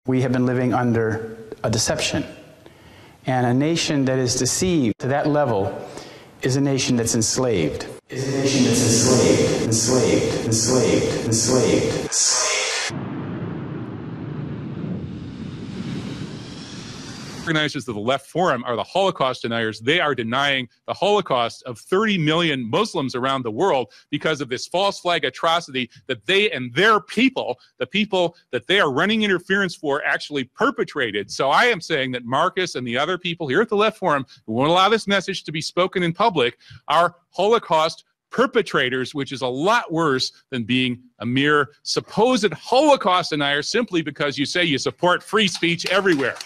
We have been living under a deception. And a nation that is deceived to that level is a nation that's enslaved. Is a nation that's enslaved. Organizers of the Left Forum are the Holocaust deniers. They are denying the Holocaust of 30 million Muslims around the world because of this false flag atrocity that they and their people, the people that they are running interference for, actually perpetrated. So I am saying that Marcus and the other people here at the Left Forum who won't allow this message to be spoken in public are Holocaust perpetrators, which is a lot worse than being a mere supposed Holocaust denier simply because you say you support free speech everywhere.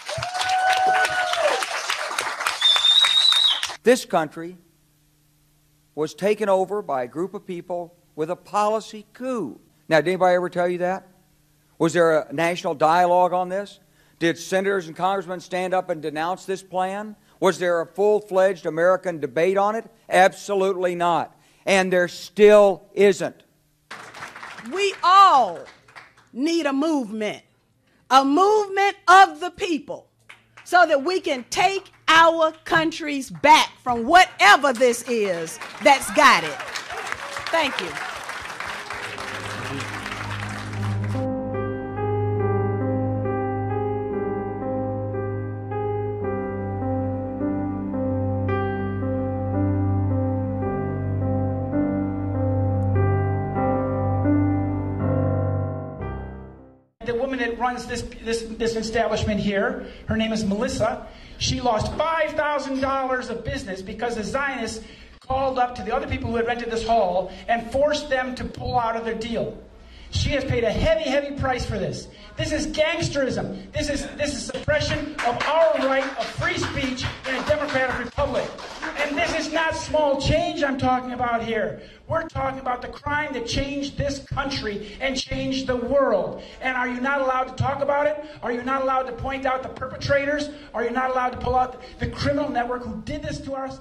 This country was taken over by a group of people with a policy coup. Now, did anybody ever tell you that? Was there a national dialogue on this? Did senators and congressmen stand up and denounce this plan? Was there a full-fledged American debate on it? Absolutely not. And there still isn't. We all need a movement of the people, so that we can take our countries back from whatever this is that's got it. Thank you. The woman that runs this establishment here, her name is Melissa. She lost $5,000 of business because the Zionists called up to the other people who had rented this hall and forced them to pull out of their deal. She has paid a heavy, heavy price for this. This is gangsterism. This is suppression of our right of free speech in a democratic republic. And this is not small change I'm talking about here. We're talking about the crime that changed this country and changed the world. And are you not allowed to talk about it? Are you not allowed to point out the perpetrators? Are you not allowed to pull out the criminal network who did this to us?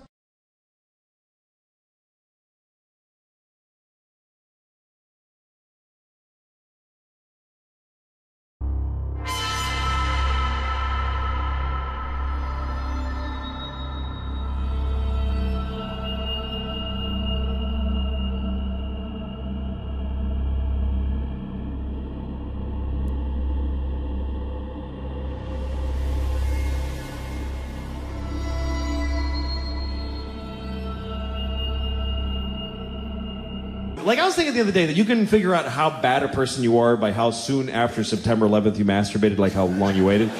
Like, I was thinking the other day that you can figure out how bad a person you are by how soon after September 11th you masturbated, like how long you waited.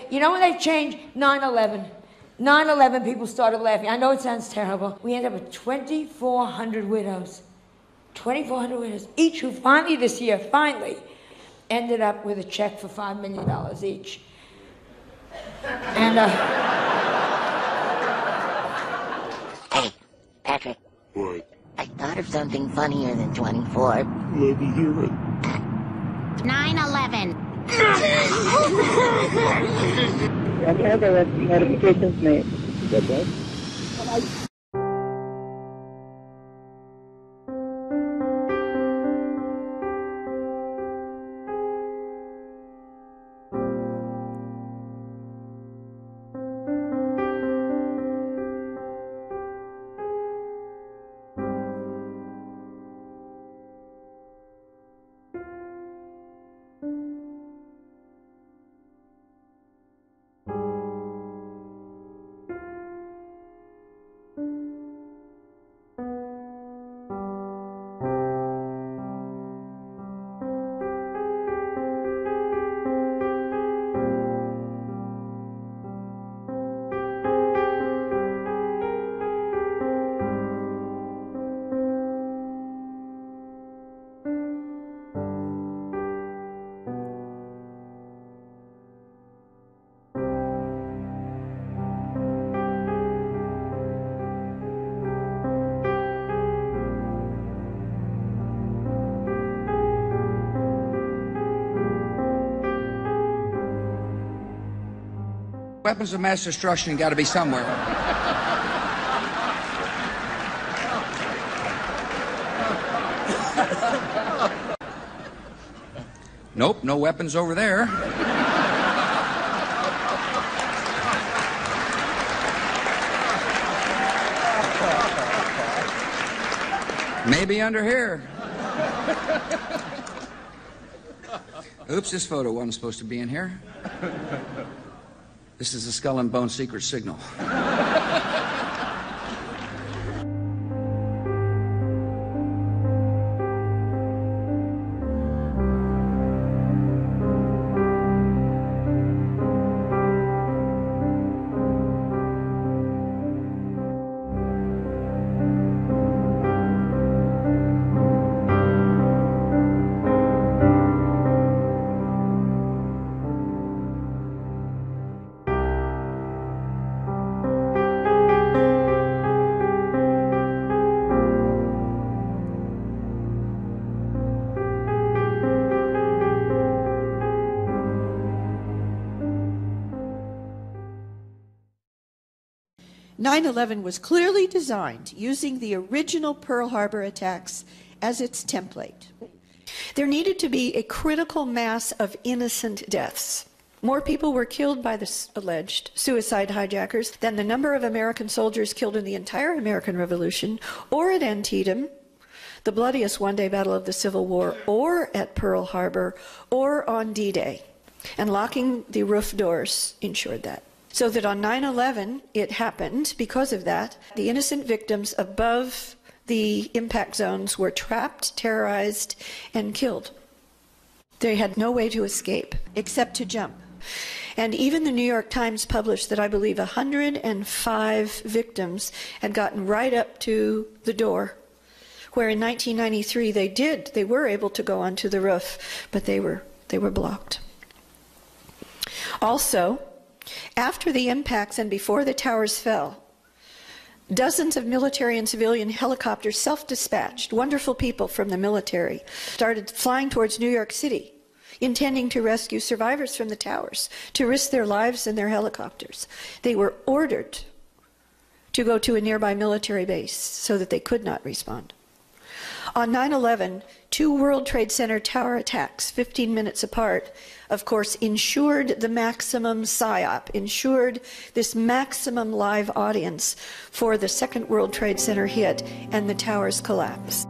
You know when they changed 9/11? 9/11 people started laughing. I know it sounds terrible. We ended up with 2,400 widows. 2,400 widows. Each who finally this year, ended up with a check for $5 million each. And, Hey, Patrick. What? I thought of something funnier than 24. Let me hear it. 9/11. I have the notifications made. That's right. Weapons of mass destruction got to be somewhere. Nope, no weapons over there. Maybe under here. Oops, this photo wasn't supposed to be in here. This is the Skull and Bone secret signal. 9/11 was clearly designed using the original Pearl Harbor attacks as its template. There needed to be a critical mass of innocent deaths. More people were killed by the alleged suicide hijackers than the number of American soldiers killed in the entire American Revolution, or at Antietam, the bloodiest one-day battle of the Civil War, or at Pearl Harbor, or on D-Day. And locking the roof doors ensured that. So that on 9/11, it happened because of that. The innocent victims above the impact zones were trapped, terrorized, and killed. They had no way to escape except to jump. And even the New York Times published that I believe 105 victims had gotten right up to the door, where in 1993 they were able to go onto the roof, but they were blocked. Also, after the impacts and before the towers fell, dozens of military and civilian helicopters, self-dispatched, wonderful people from the military, started flying towards New York City, intending to rescue survivors from the towers, to risk their lives in their helicopters. They were ordered to go to a nearby military base so that they could not respond. On 9/11, 2 World Trade Center tower attacks, 15 minutes apart, of course, ensured the maximum PSYOP, ensured this maximum live audience for the second World Trade Center hit and the towers collapse.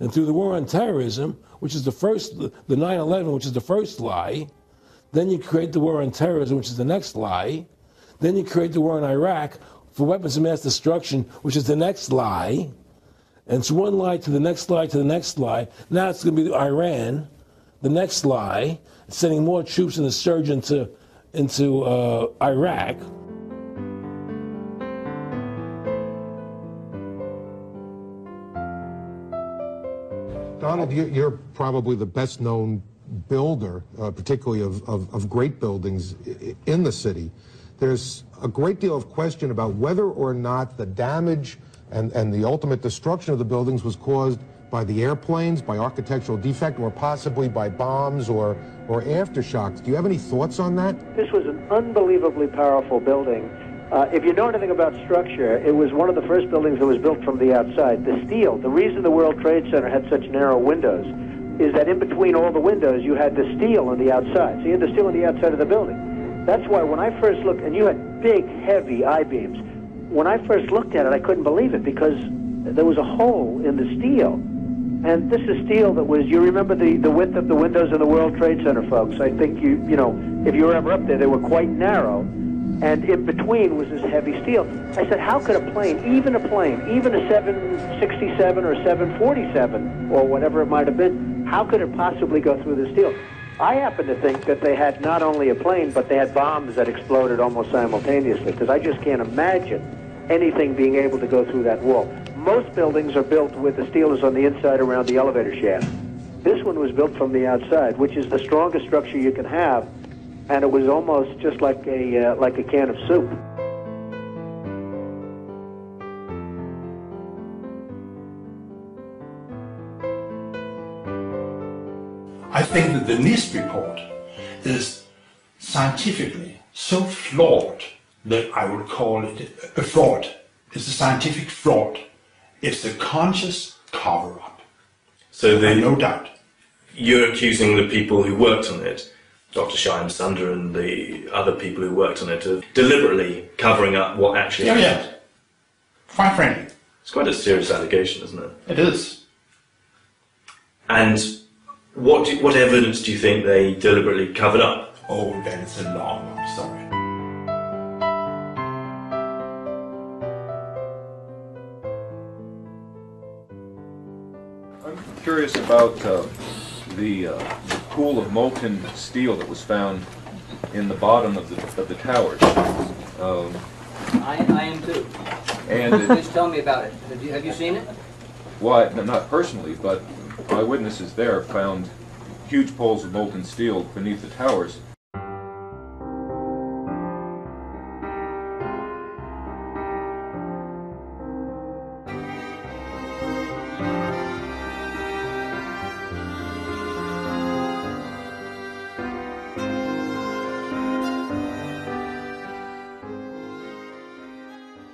And through the war on terrorism, which is the 9/11, which is the first lie, then you create the war on terrorism, which is the next lie, then you create the war in Iraq for weapons of mass destruction, which is the next lie, and it's one lie to the next lie to the next lie. Now it's going to be Iran, the next lie, sending more troops and a surge into Iraq. Donald, you're probably the best known builder, particularly of great buildings in the city. There's a great deal of question about whether or not the damage and the ultimate destruction of the buildings was caused by the airplanes, by architectural defect, or possibly by bombs or aftershocks. Do you have any thoughts on that? This was an unbelievably powerful building. If you know anything about structure, it was one of the first buildings that was built from the outside. The steel, the reason the World Trade Center had such narrow windows is that in between all the windows you had the steel on the outside. So you had the steel on the outside of the building. That's why when I first looked, and you had big, heavy I-beams, when I first looked at it, I couldn't believe it because there was a hole in the steel. And this is steel that was, you remember the width of the windows in the World Trade Center, folks. I think you know, if you were ever up there, they were quite narrow. And in between was this heavy steel. I said, how could a plane, even a 767 or 747 or whatever it might have been, how could it possibly go through the steel? I happen to think that they had not only a plane, but they had bombs that exploded almost simultaneously, because I just can't imagine anything being able to go through that wall. Most buildings are built with the steel is on the inside around the elevator shaft. This one was built from the outside, which is the strongest structure you can have, and it was almost just like a can of soup. I think that the NIST report is scientifically so flawed that I would call it a fraud. It's a scientific fraud. It's a conscious cover-up. So no doubt. You're accusing the people who worked on it, Dr. Shyam Sunder and the other people who worked on it, of deliberately covering up what actually happened. Yeah. Quite frankly. It's quite a serious allegation, isn't it? It is. And what evidence do you think they deliberately covered up? Oh, then it's a long story. I'm curious about the pool of molten steel that was found in the bottom of the towers. I am too. And Please tell me about it. Have you seen it? Well, not personally, but eyewitnesses there found huge poles of molten steel beneath the towers.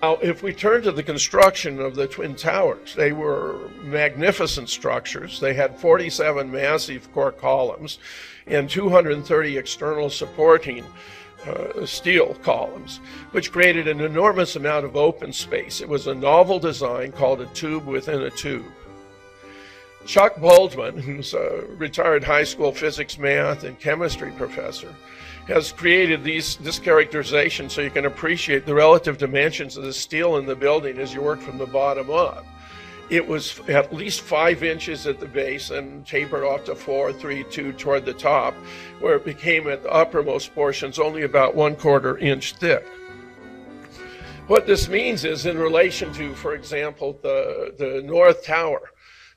Now, if we turn to the construction of the Twin Towers, they were magnificent structures. They had 47 massive core columns and 230 external supporting steel columns, which created an enormous amount of open space. It was a novel design called a tube within a tube. Chuck Baldwin, who's a retired high school physics, math, and chemistry professor, has created this characterization so you can appreciate the relative dimensions of the steel in the building as you work from the bottom up. It was at least 5 inches at the base and tapered off to 4, 3, 2 toward the top, where it became at the uppermost portions only about 1/4 inch thick. What this means is in relation to, for example, the North Tower.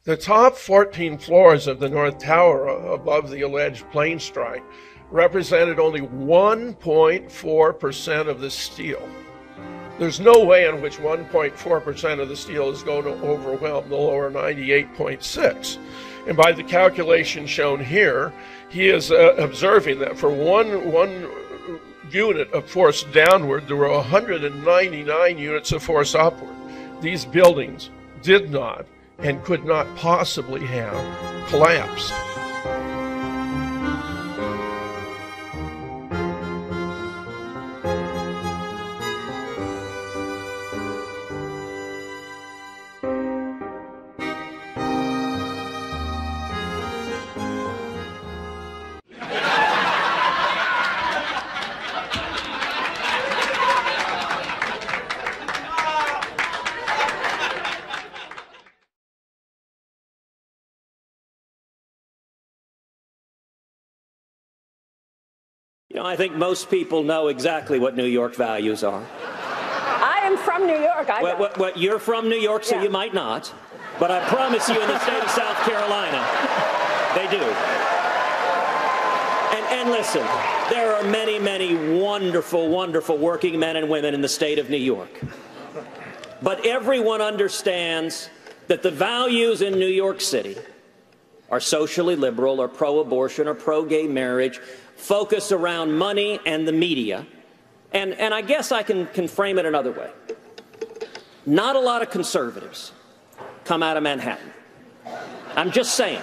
The top 14 floors of the North Tower above the alleged plane strike represented only 1.4% of the steel. There's no way in which 1.4% of the steel is going to overwhelm the lower 98.6. And by the calculation shown here, he is observing that for one unit of force downward, there were 199 units of force upward. These buildings did not and could not possibly have collapsed. You know, I think most people know exactly what New York values are. I am from New York. You're from New York, so you might not. But I promise you in the state of South Carolina, they do. And listen, there are many, many wonderful, wonderful working men and women in the state of New York. But everyone understands that the values in New York City are socially liberal or pro-abortion or pro-gay marriage, focus around money and the media. And I guess I can frame it another way. Not a lot of conservatives come out of Manhattan. I'm just saying.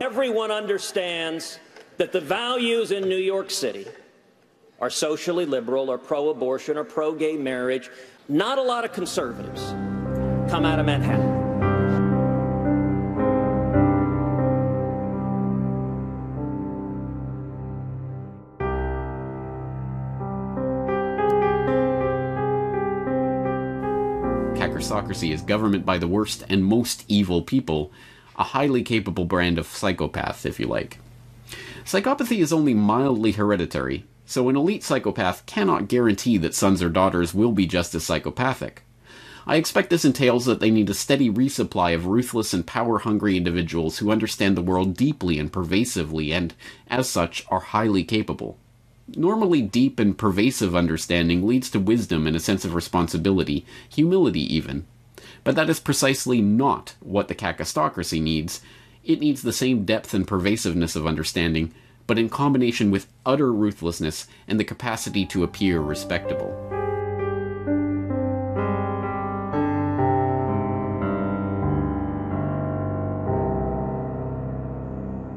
Everyone understands that the values in New York City are socially liberal or pro-abortion or pro-gay marriage. Not a lot of conservatives come out of Manhattan. Kakistocracy is government by the worst and most evil people, a highly capable brand of psychopath, if you like. Psychopathy is only mildly hereditary, so an elite psychopath cannot guarantee that sons or daughters will be just as psychopathic. I expect this entails that they need a steady resupply of ruthless and power-hungry individuals who understand the world deeply and pervasively and, as such, are highly capable. Normally deep and pervasive understanding leads to wisdom and a sense of responsibility, humility even. But that is precisely not what the Kakistocracy needs. It needs the same depth and pervasiveness of understanding, but in combination with utter ruthlessness and the capacity to appear respectable.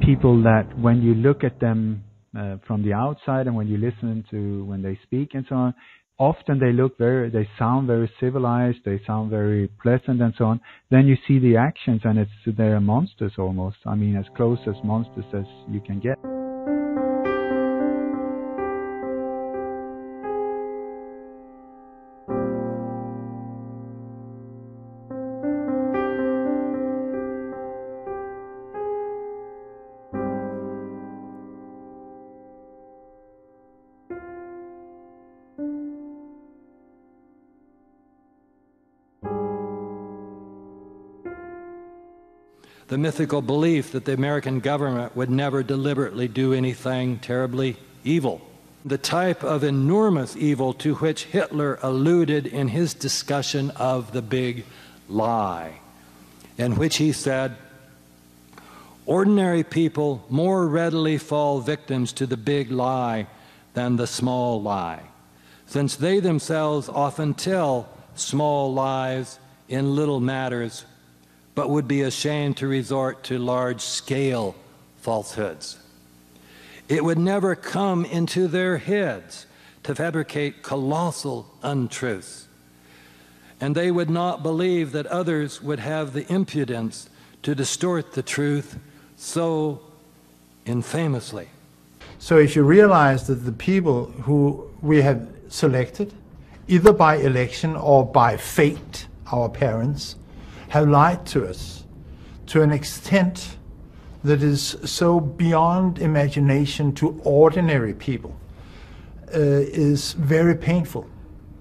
People that when you look at them from the outside and when you listen to when they speak and so on, often they sound very civilized, they sound very pleasant and so on. Then you see the actions and they're monsters almost. I mean, as close as monsters as you can get. The mythical belief that the American government would never deliberately do anything terribly evil. The type of enormous evil to which Hitler alluded in his discussion of the Big lie, in which he said, "Ordinary people more readily fall victims to the big lie than the small lie, since they themselves often tell small lies in little matters, but would be ashamed to resort to large-scale falsehoods. It would never come into their heads to fabricate colossal untruths, and they would not believe that others would have the impudence to distort the truth so infamously." So if you realize that the people who we have selected, either by election or by fate, our parents, have lied to us to an extent that is so beyond imagination to ordinary people, is very painful,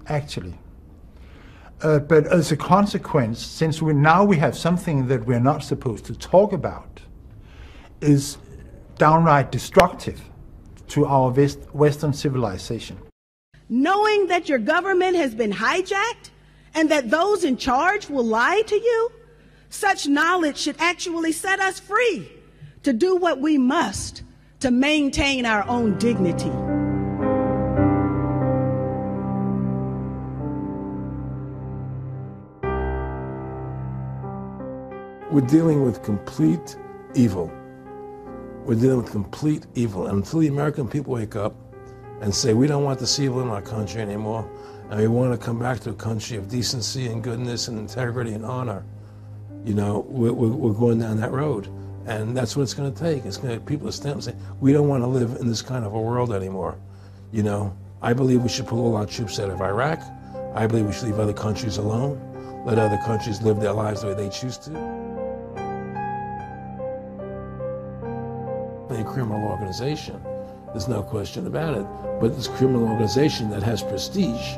actually. But as a consequence, since now we have something that we're not supposed to talk about, is downright destructive to our Western civilization. Knowing that your government has been hijacked and that those in charge will lie to you, such knowledge should actually set us free to do what we must to maintain our own dignity. We're dealing with complete evil. We're dealing with complete evil. And until the American people wake up and say, we don't want this evil in our country anymore, and we want to come back to a country of decency and goodness and integrity and honor, you know, we're going down that road. And that's what it's going to take. It's going to people to stand up and say, we don't want to live in this kind of a world anymore. You know, I believe we should pull all our troops out of Iraq. I believe we should leave other countries alone. Let other countries live their lives the way they choose to. A criminal organization, there's no question about it. But this criminal organization that has prestige,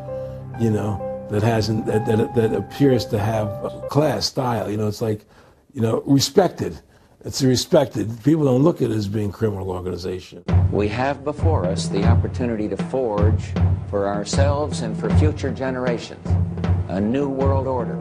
you know, that appears to have class, style, you know, it's like, you know, respected. It's respected. People don't look at it as being a criminal organization. We have before us the opportunity to forge for ourselves and for future generations a new world order.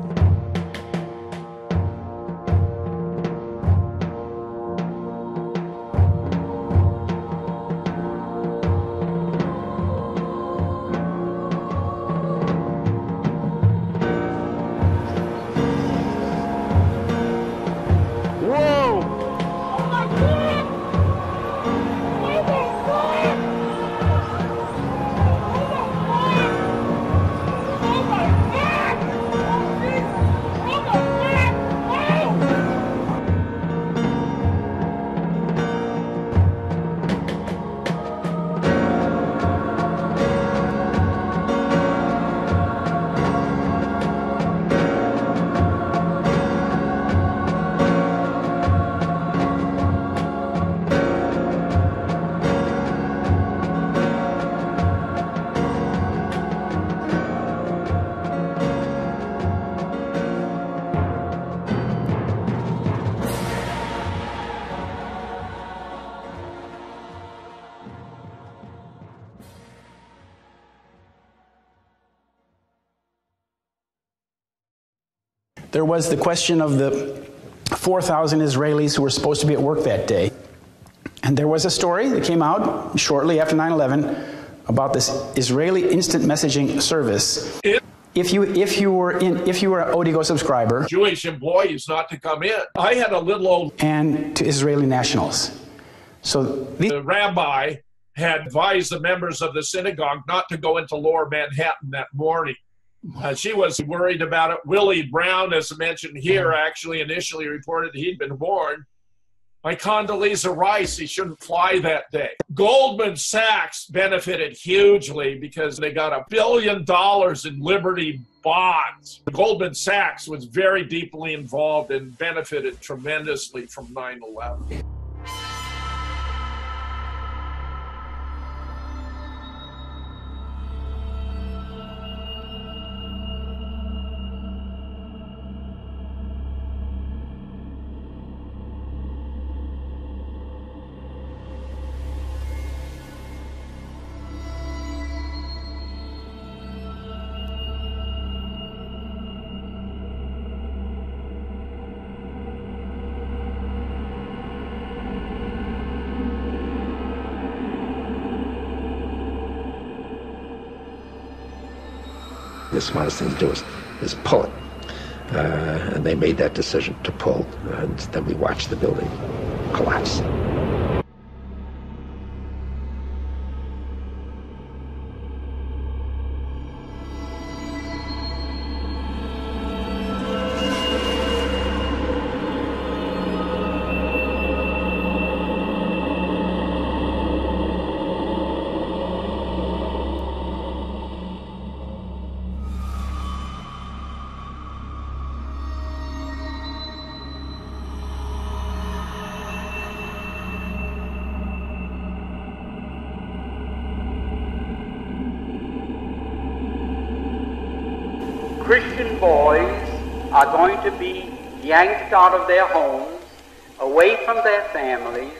There was the question of the 4,000 Israelis who were supposed to be at work that day. And there was a story that came out shortly after 9/11 about this Israeli instant messaging service. If you were an Odigo subscriber, Jewish employees not to come in. I had a little old and to Israeli nationals. So the rabbi had advised the members of the synagogue not to go into Lower Manhattan that morning. She was worried about it. Willie Brown, as mentioned here, actually initially reported he'd been warned. By Condoleezza Rice, he shouldn't fly that day. Goldman Sachs benefited hugely because they got $1 billion in Liberty bonds. Goldman Sachs was very deeply involved and benefited tremendously from 9/11. the smartest thing to do is pull it. And they made that decision to pull, and then we watched the building collapse. Christian boys are going to be yanked out of their homes, away from their families,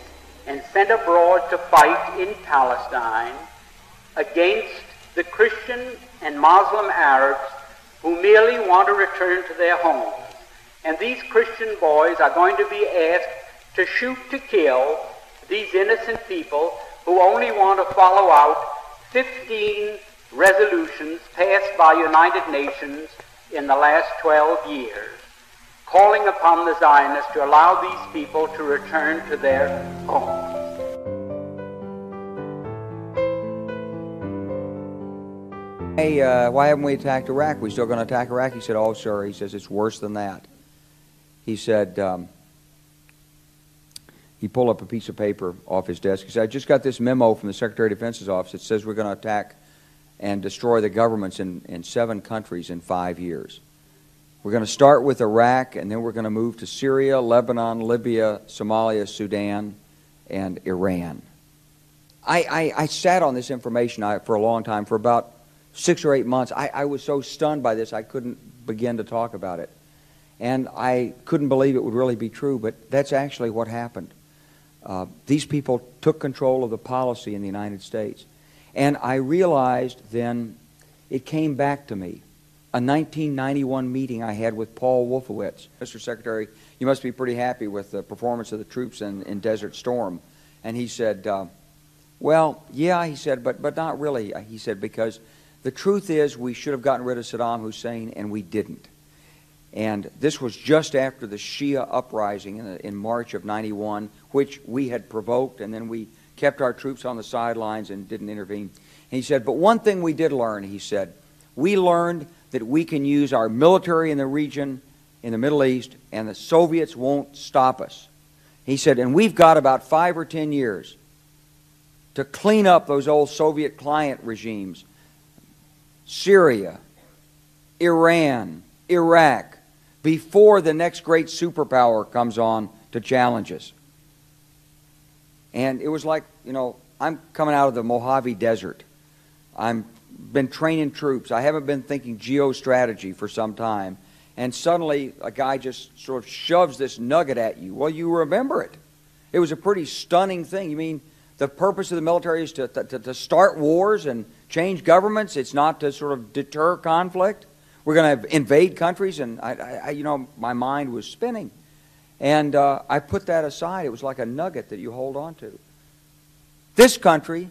and sent abroad to fight in Palestine against the Christian and Muslim Arabs who merely want to return to their homes. And these Christian boys are going to be asked to shoot to kill these innocent people who only want to follow out 15 resolutions passed by United Nations in the last 12 years, calling upon the Zionists to allow these people to return to their homes. Hey, why haven't we attacked Iraq? We still going to attack Iraq? He said, oh, sir. He says, it's worse than that. He said, he pulled up a piece of paper off his desk. He said, I just got this memo from the Secretary of Defense's office that says we're going to attack and destroy the governments in 7 countries in 5 years. We're going to start with Iraq, and then we're going to move to Syria, Lebanon, Libya, Somalia, Sudan, and Iran. I sat on this information for a long time, for about 6 or 8 months. I was so stunned by this I couldn't begin to talk about it. And I couldn't believe it would really be true, but that's actually what happened. These people took control of the policy in the United States. And I realized then, it came back to me, a 1991 meeting I had with Paul Wolfowitz. Mr. Secretary, you must be pretty happy with the performance of the troops in Desert Storm. And he said, well, yeah, he said, but not really. He said, because the truth is we should have gotten rid of Saddam Hussein, and we didn't. And this was just after the Shia uprising in March of '91, which we had provoked, and then we kept our troops on the sidelines and didn't intervene. And he said, but one thing we did learn, he said, we learned that we can use our military in the region, in the Middle East, and the Soviets won't stop us. He said, and we've got about 5 or 10 years to clean up those old Soviet client regimes, Syria, Iran, Iraq, before the next great superpower comes on to challenge us. And it was like, you know, I'm coming out of the Mojave Desert. I've been training troops. I haven't been thinking geostrategy for some time. And suddenly a guy just sort of shoves this nugget at you. Well, you remember it. It was a pretty stunning thing. You mean the purpose of the military is to start wars and change governments? It's not to sort of deter conflict? We're going to invade countries? And, you know, my mind was spinning. And I put that aside. It was like a nugget that you hold on to. This country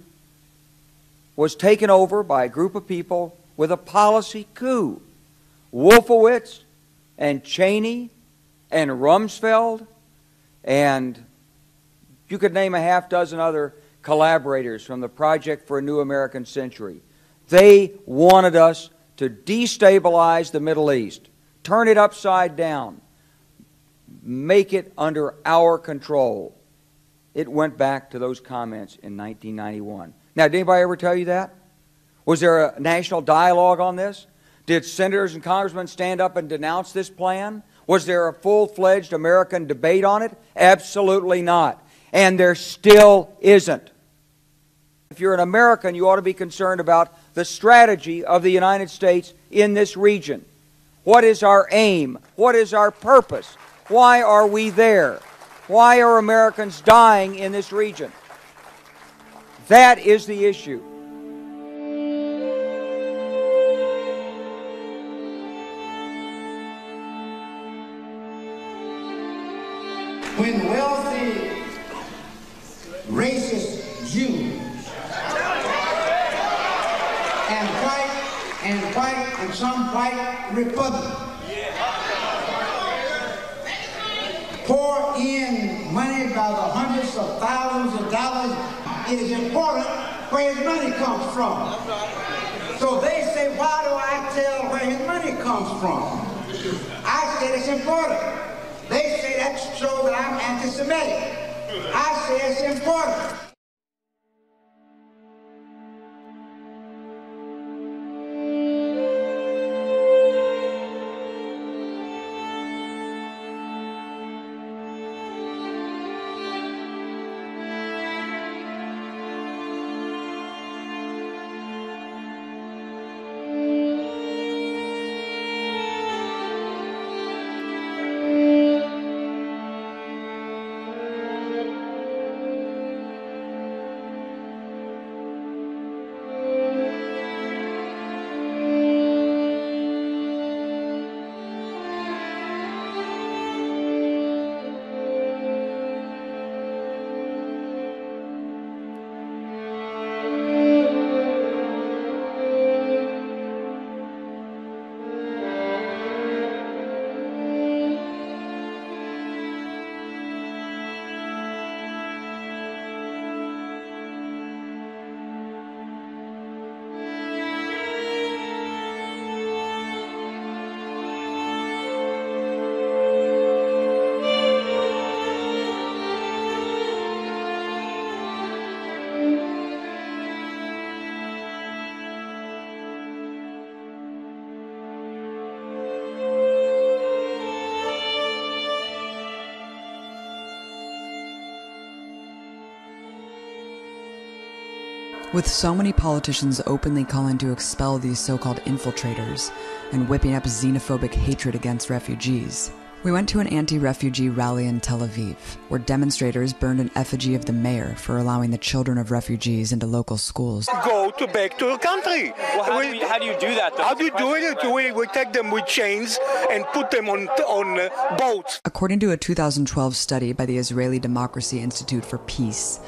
was taken over by a group of people with a policy coup. Wolfowitz and Cheney and Rumsfeld, and you could name a half-dozen other collaborators from the Project for a New American Century. They wanted us to destabilize the Middle East, turn it upside down, make it under our control. It went back to those comments in 1991. Now, did anybody ever tell you that? Was there a national dialogue on this? Did senators and congressmen stand up and denounce this plan? Was there a full-fledged American debate on it? Absolutely not. And there still isn't. If you're an American, you ought to be concerned about the strategy of the United States in this region. What is our aim? What is our purpose? Why are we there? Why are Americans dying in this region? That is the issue. When wealthy, racist Jews and white and some white Republican pour in money by the hundreds of thousands of dollars. It is important where his money comes from. So they say, why do I tell where his money comes from? I said it's important. They say that shows that I'm anti-Semitic. I say it's important. With so many politicians openly calling to expel these so-called infiltrators and whipping up xenophobic hatred against refugees, we went to an anti-refugee rally in Tel Aviv, where demonstrators burned an effigy of the mayor for allowing the children of refugees into local schools. Go back to the country. Well, how do you do that, though? How do you do it? We take them with chains and put them on boats. According to a 2012 study by the Israeli Democracy Institute for Peace,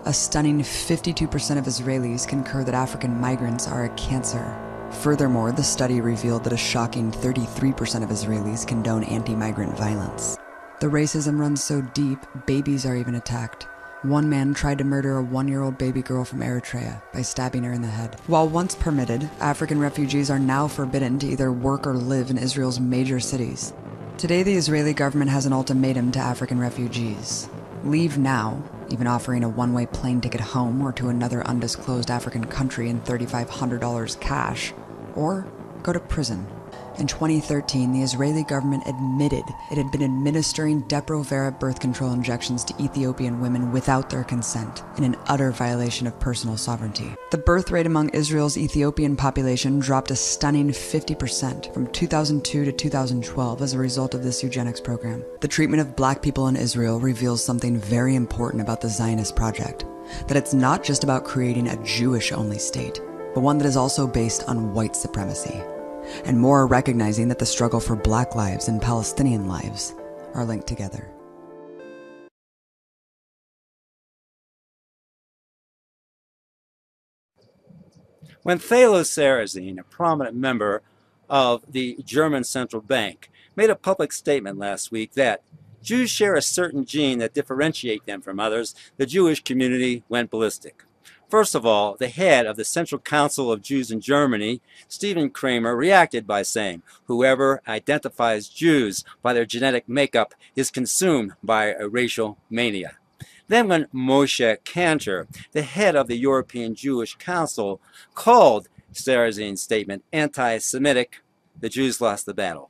a stunning 52% of Israelis concur that African migrants are a cancer. Furthermore, the study revealed that a shocking 33% of Israelis condone anti-migrant violence. The racism runs so deep, babies are even attacked. One man tried to murder a 1-year-old baby girl from Eritrea by stabbing her in the head. While once permitted, African refugees are now forbidden to either work or live in Israel's major cities. Today, the Israeli government has an ultimatum to African refugees. Leave now, even offering a one-way plane ticket home or to another undisclosed African country and $3,500 cash, or go to prison. In 2013, the Israeli government admitted it had been administering Depo-Provera birth control injections to Ethiopian women without their consent, in an utter violation of personal sovereignty. The birth rate among Israel's Ethiopian population dropped a stunning 50% from 2002 to 2012 as a result of this eugenics program. The treatment of black people in Israel reveals something very important about the Zionist project, that it's not just about creating a Jewish-only state, but one that is also based on white supremacy, and more recognizing that the struggle for black lives and Palestinian lives are linked together. When Thalo Sarrazin, a prominent member of the German Central Bank, made a public statement last week that Jews share a certain gene that differentiate them from others, the Jewish community went ballistic. First of all, the head of the Central Council of Jews in Germany, Stephen Kramer, reacted by saying, "Whoever identifies Jews by their genetic makeup is consumed by a racial mania." Then when Moshe Kantor, the head of the European Jewish Council, called Sarrazin's statement anti-Semitic, the Jews lost the battle.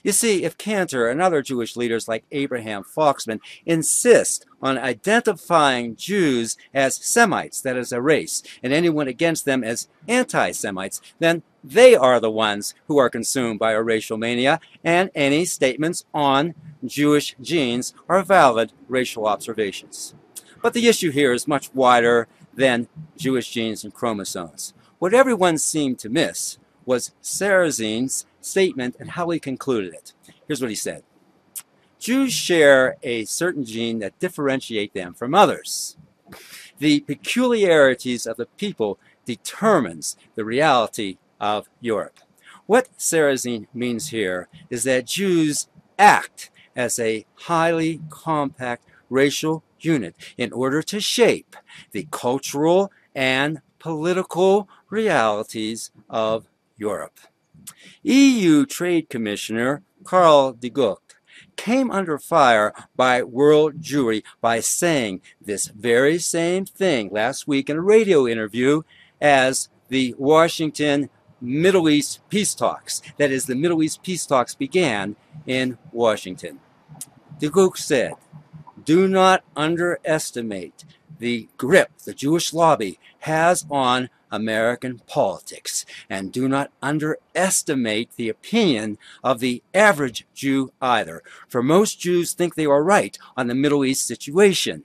You see, if Kantor and other Jewish leaders like Abraham Foxman insist on identifying Jews as Semites, that is a race, and anyone against them as anti-Semites, then they are the ones who are consumed by a racial mania, and any statements on Jewish genes are valid racial observations. But the issue here is much wider than Jewish genes and chromosomes. What everyone seemed to miss was Sarrazin's statement and how he concluded it. Here's what he said. Jews share a certain gene that differentiate them from others. The peculiarities of the people determines the reality of Europe. What Sarrazin means here is that Jews act as a highly compact racial unit in order to shape the cultural and political realities of Europe. EU Trade Commissioner Karl de Gucht came under fire by World Jewry by saying this very same thing last week in a radio interview as the Washington Middle East peace talks. That is, the Middle East peace talks began in Washington. De Gucht said, "Do not underestimate the grip the Jewish lobby has on American politics, and do not underestimate the opinion of the average Jew either, for most Jews think they are right on the Middle East situation.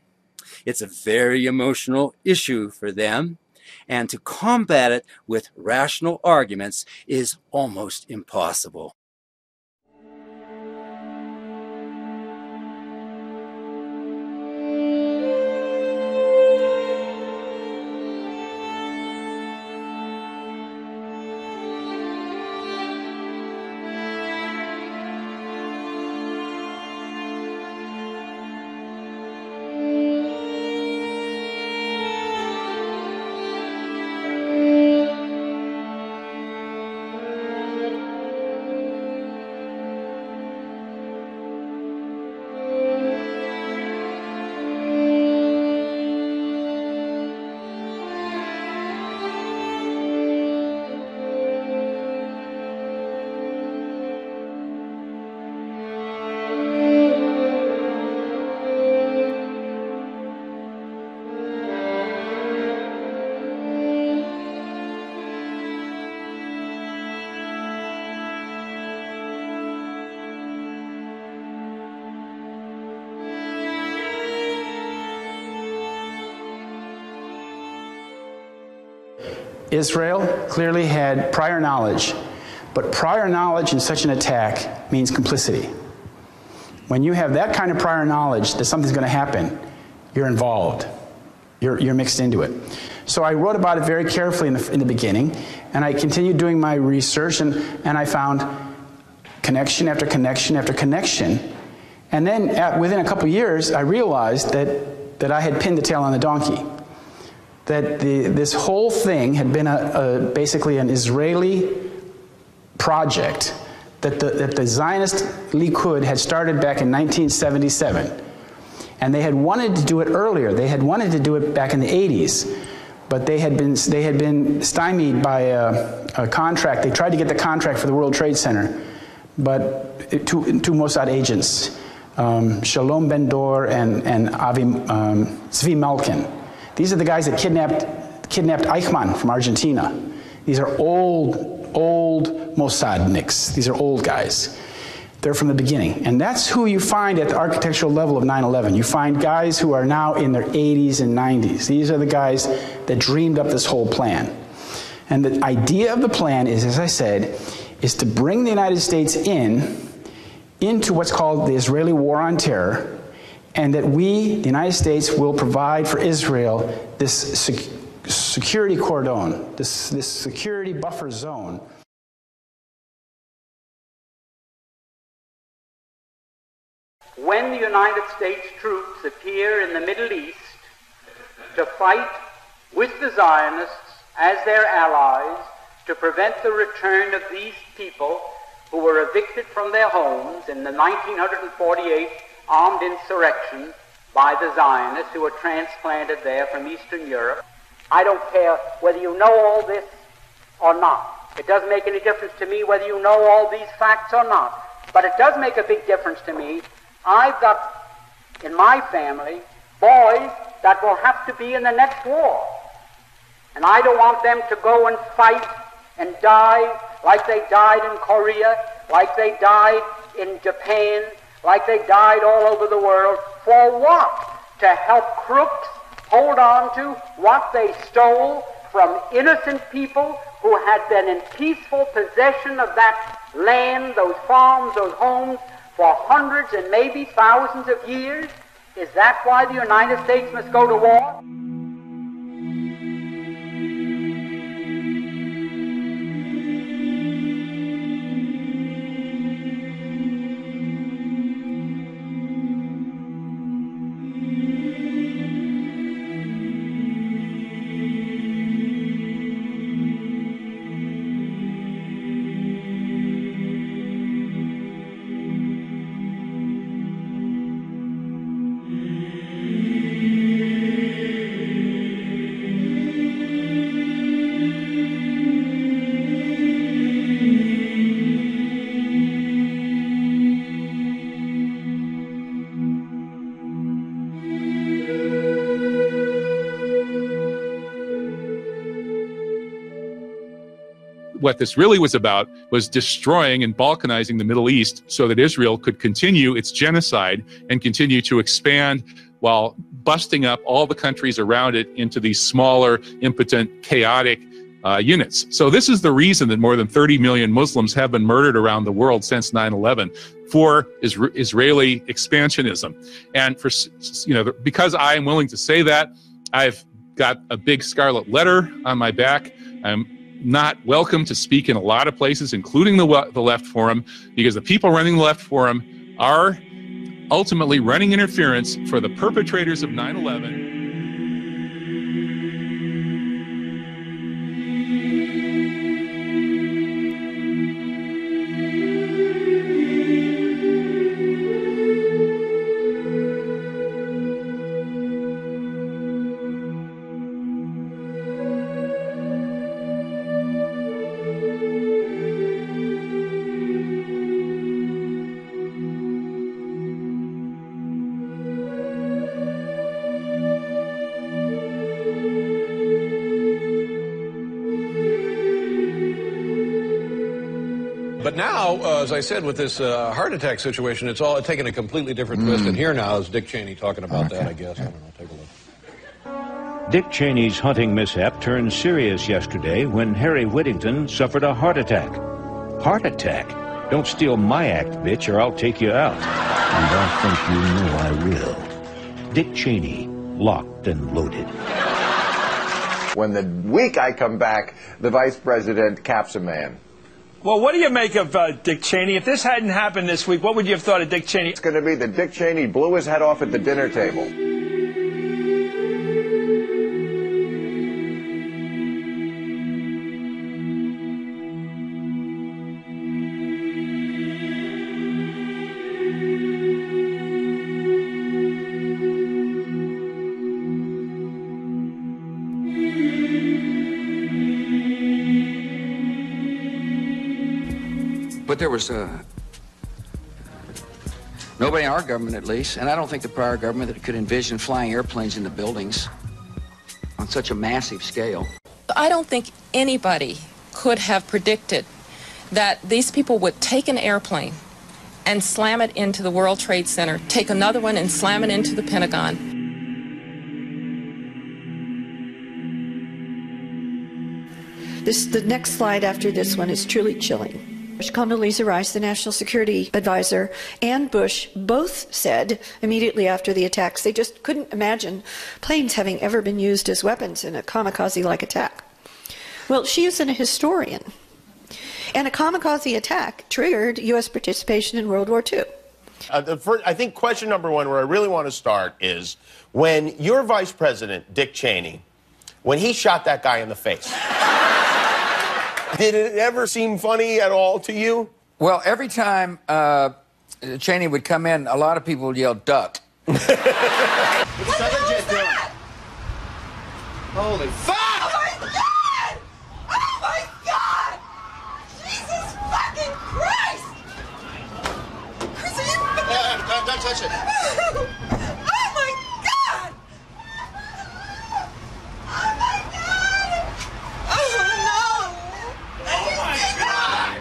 It's a very emotional issue for them, and to combat it with rational arguments is almost impossible." Israel clearly had prior knowledge, but prior knowledge in such an attack means complicity. When you have that kind of prior knowledge that something's going to happen, you're involved. You're mixed into it. So I wrote about it very carefully in the beginning, and I continued doing my research, and I found connection after connection after connection. And then within a couple years, I realized that I had pinned the tail on the donkey. That this whole thing had been basically an Israeli project that the Zionist Likud had started back in 1977. And they had wanted to do it earlier. They had wanted to do it back in the 80s. But they had been stymied by a contract. They tried to get the contract for the World Trade Center, but two Mossad agents, Shalom Ben-Dor and Zvi Malkin. These are the guys that kidnapped Eichmann from Argentina. These are old Mossadniks. These are old guys. They're from the beginning. And that's who you find at the architectural level of 9/11. You find guys who are now in their 80s and 90s. These are the guys that dreamed up this whole plan. And the idea of the plan is, as I said, is to bring the United States into what's called the Israeli War on Terror, and that we, the United States, will provide for Israel this security cordon, this security buffer zone. When the United States troops appear in the Middle East to fight with the Zionists as their allies to prevent the return of these people who were evicted from their homes in the 1948 armed insurrection by the Zionists who were transplanted there from Eastern Europe. I don't care whether you know all this or not. It doesn't make any difference to me whether you know all these facts or not. But it does make a big difference to me. I've got in my family boys that will have to be in the next war. And I don't want them to go and fight and die like they died in Korea, like they died in Japan, like they died all over the world. For what? To help crooks hold on to what they stole from innocent people who had been in peaceful possession of that land, those farms, those homes, for hundreds and maybe thousands of years? Is that why the United States must go to war? what this really was about was destroying and balkanizing the Middle East so that Israel could continue its genocide and continue to expand while busting up all the countries around it into these smaller, impotent, chaotic units. So this is the reason that more than 30 million Muslims have been murdered around the world since 9/11 for Israeli expansionism. And for, because I am willing to say that, I've got a big scarlet letter on my back. I'm not welcome to speak in a lot of places, including the Left Forum, because the people running the Left Forum are ultimately running interference for the perpetrators of 9/11. But now, as I said, with this heart attack situation, it's all taken a completely different twist. And here now is Dick Cheney talking about that, I guess. I don't know. Take a look. Dick Cheney's hunting mishap turned serious yesterday when Harry Whittington suffered a heart attack. Heart attack? Don't steal my act, bitch, or I'll take you out. And I think you know I will. Dick Cheney, locked and loaded. When the week I come back, the vice president caps a man. Well, what do you make of Dick Cheney? If this hadn't happened this week, what would you have thought of Dick Cheney? It's going to be that Dick Cheney blew his head off at the dinner table. But there was nobody in our government, at least, and I don't think the prior government that could envision flying airplanes into buildings on such a massive scale. I don't think anybody could have predicted that these people would take an airplane and slam it into the World Trade Center, take another one and slam it into the Pentagon. The next slide after this one is truly chilling. Condoleezza Rice, the National Security Advisor, and Bush both said immediately after the attacks they just couldn't imagine planes having ever been used as weapons in a kamikaze-like attack. Well, she isn't a historian. And a kamikaze attack triggered U.S. participation in World War II. I think question number one where I really want to start is when your vice president, Dick Cheney, when he shot that guy in the face, did it ever seem funny at all to you? Well, every time Cheney would come in, a lot of people would yell, duck. What's the other jet doing? Holy fuck! Oh my God! Oh my God! Jesus fucking Christ! Chris, are you... Don't touch it. Oh my God! Oh my God! Oh no! Oh my God!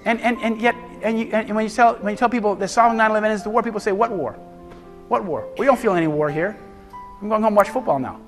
And yet, when you tell people that solving 9/11 is the war, people say, what war? What war? We don't feel any war here. I'm going home and watch football now.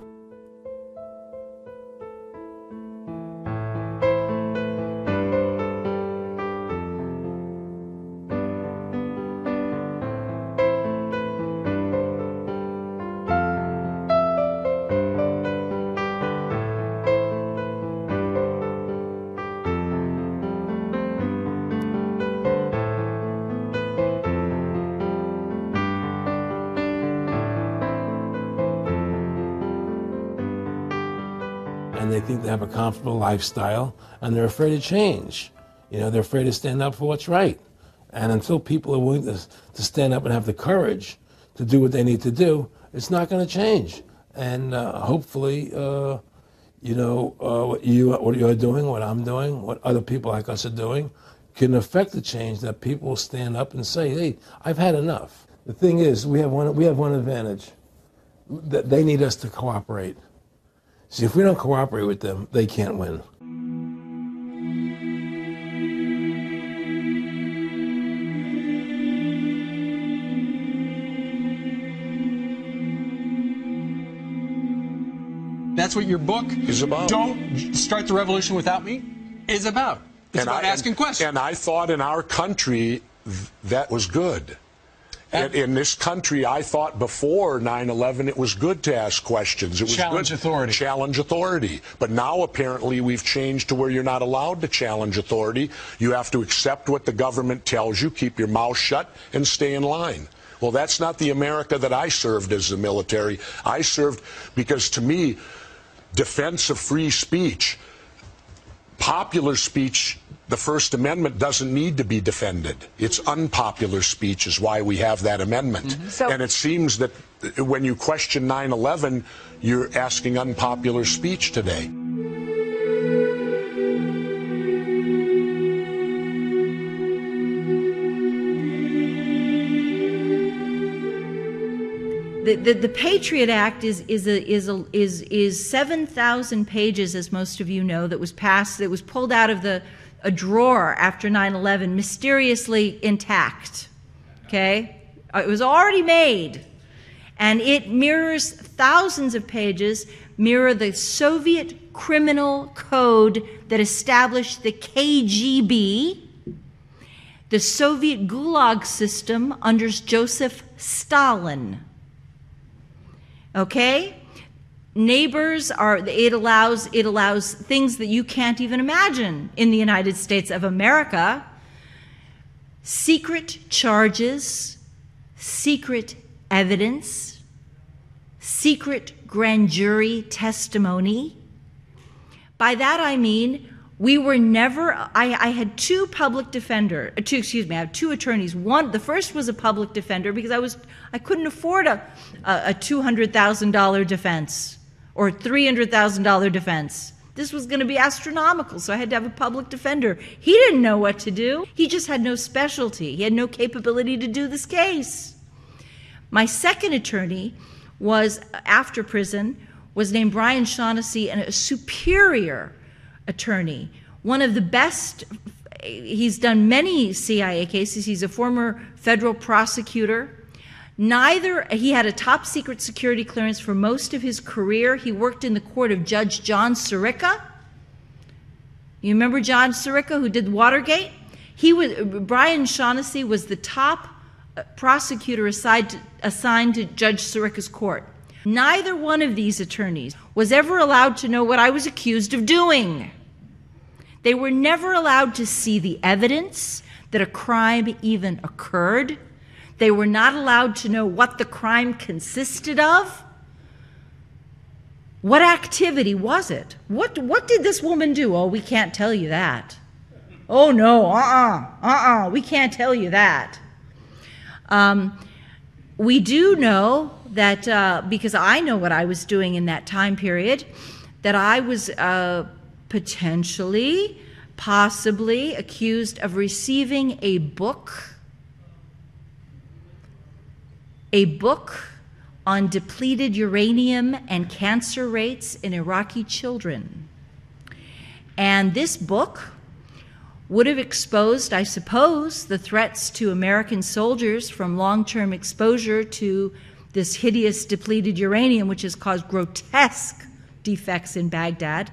And they think they have a comfortable lifestyle, and they're afraid of change. You know, they're afraid to stand up for what's right. And until people are willing to stand up and have the courage to do what they need to do, it's not going to change. And hopefully, what you're doing, what I'm doing, what other people like us are doing, can affect the change that people will stand up and say, hey, I've had enough. The thing is, we have one advantage. That they need us to cooperate. See, if we don't cooperate with them, they can't win. That's what your book is about. Don't Start the Revolution Without Me is about. It's about asking questions. And I thought in our country that was good. In this country, I thought before 9/11 it was good to ask questions. It was challenge good. Authority. Challenge authority. But now apparently we've changed to where you're not allowed to challenge authority. You have to accept what the government tells you, keep your mouth shut, and stay in line. Well, that's not the America that I served as the military. I served because, to me, defense of free speech, popular speech, the First Amendment doesn't need to be defended. It's unpopular speech is why we have that amendment. And it seems that when you question 9/11, you're asking unpopular speech today. The Patriot Act is 7,000 pages, as most of you know, that was passed, that was pulled out of a drawer after 9/11, mysteriously intact. Okay, it was already made, and it mirrors thousands of pages, mirror the Soviet criminal code that established the KGB, the Soviet Gulag system under Joseph Stalin. Okay? Neighbors it allows things that you can't even imagine in the United States of America. Secret charges, secret evidence, secret grand jury testimony. By that I mean we were never, I had two attorneys. The first was a public defender because I couldn't afford a $200,000 defense or $300,000 defense. This was going to be astronomical, so I had to have a public defender. He didn't know what to do. He just had no specialty. He had no capability to do this case. My second attorney was, after prison, was named Brian Shaughnessy, and a superior attorney, one of the best. He's done many CIA cases. He's a former federal prosecutor. He had a top secret security clearance for most of his career. He worked in the court of Judge John Sirica. You remember John Sirica, who did Watergate? Brian Shaughnessy was the top prosecutor assigned to Judge Sirica's court. Neither one of these attorneys was ever allowed to know what I was accused of doing. They were never allowed to see the evidence that a crime even occurred. They were not allowed to know what the crime consisted of. What activity was it? What did this woman do? Oh, we can't tell you that. Oh, no, we can't tell you that. We do know that, because I know what I was doing in that time period, that I was possibly accused of receiving a book on depleted uranium and cancer rates in Iraqi children. And this book would have exposed, I suppose, the threats to American soldiers from long-term exposure to this hideous depleted uranium, which has caused grotesque defects in Baghdad.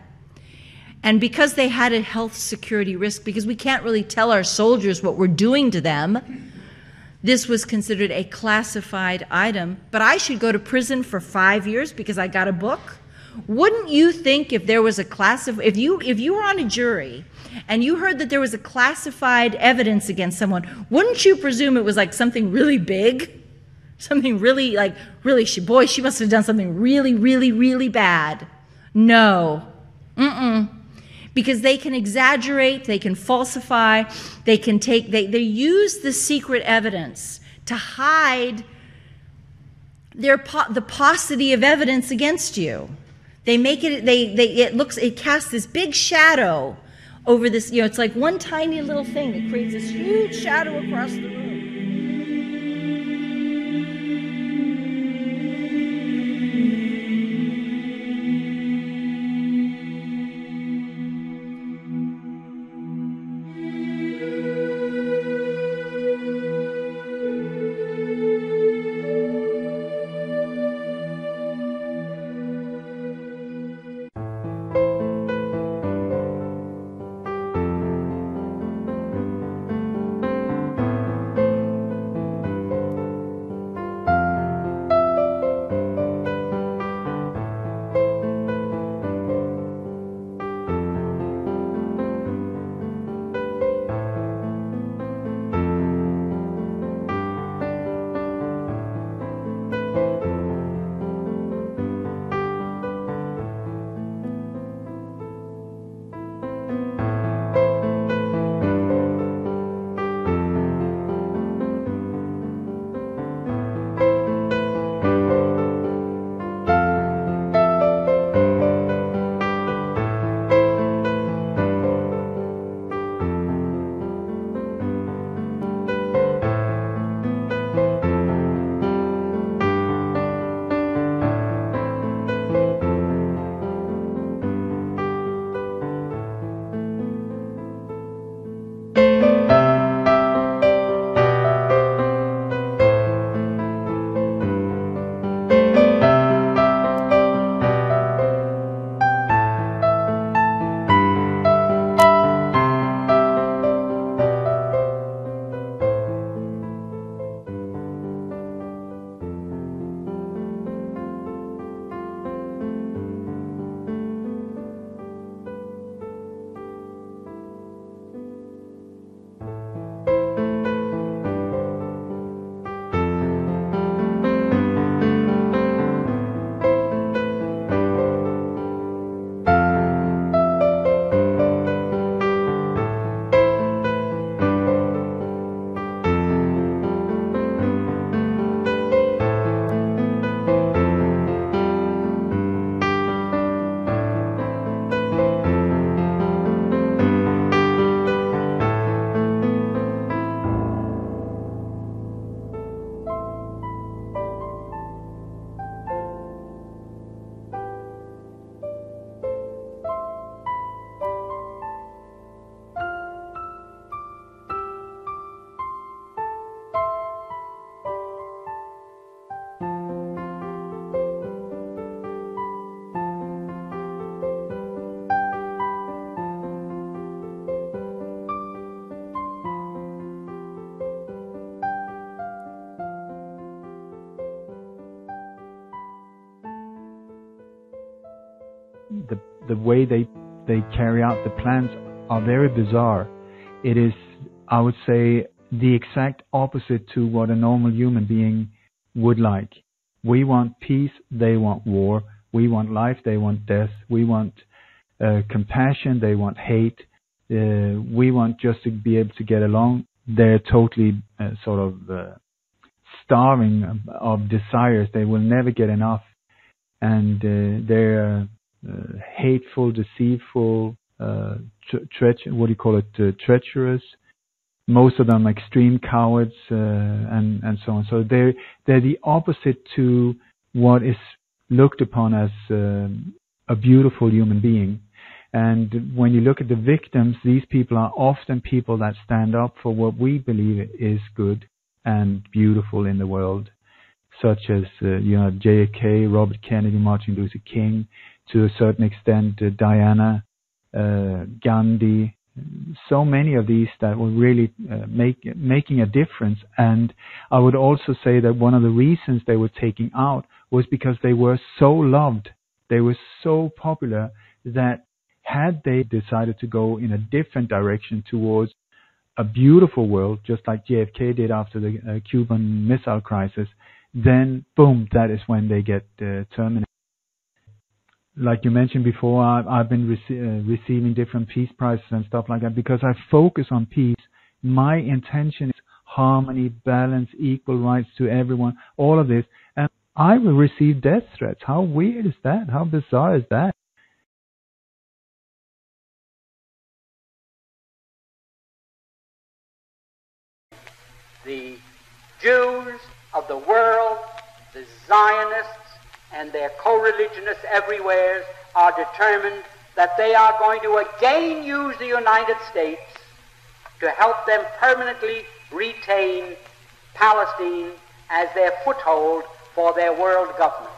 And because they had a health security risk, because we can't really tell our soldiers what we're doing to them, this was considered a classified item. But I should go to prison for 5 years because I got a book? Wouldn't you think if there was a if you were on a jury and you heard that there was a classified evidence against someone, wouldn't you presume it was like something really big? Something really, like, really, boy, she must have done something really, really, really bad. No. Because they can exaggerate, they can falsify, they can take, they use the secret evidence to hide the paucity of evidence against you. They make it, it casts this big shadow over this, it's like one tiny little thing that creates this huge shadow across the room. the way they carry out the plans are very bizarre. It is, I would say, the exact opposite to what a normal human being would like. We want peace, they want war. We want life, they want death. We want compassion, they want hate. We want just to be able to get along. They're totally starving of desires. They will never get enough. And they're hateful, deceitful, treacherous. Most of them extreme cowards, and so on. So they're the opposite to what is looked upon as a beautiful human being. And when you look at the victims, these people are often people that stand up for what we believe is good and beautiful in the world, such as JFK, Robert Kennedy, Martin Luther King, to a certain extent Diana, Gandhi, so many of these that were really making a difference. And I would also say that one of the reasons they were taken out was because they were so loved, they were so popular, that had they decided to go in a different direction towards a beautiful world, just like JFK did after the Cuban Missile Crisis, then boom, that is when they get terminated. Like you mentioned before, I've been receiving different peace prizes and stuff like that because I focus on peace. My intention is harmony, balance, equal rights to everyone, all of this. And I will receive death threats. How weird is that? How bizarre is that? The Jews of the world, the Zionists, and their co-religionists everywhere are determined that they are going to again use the United States to help them permanently retain Palestine as their foothold for their world government.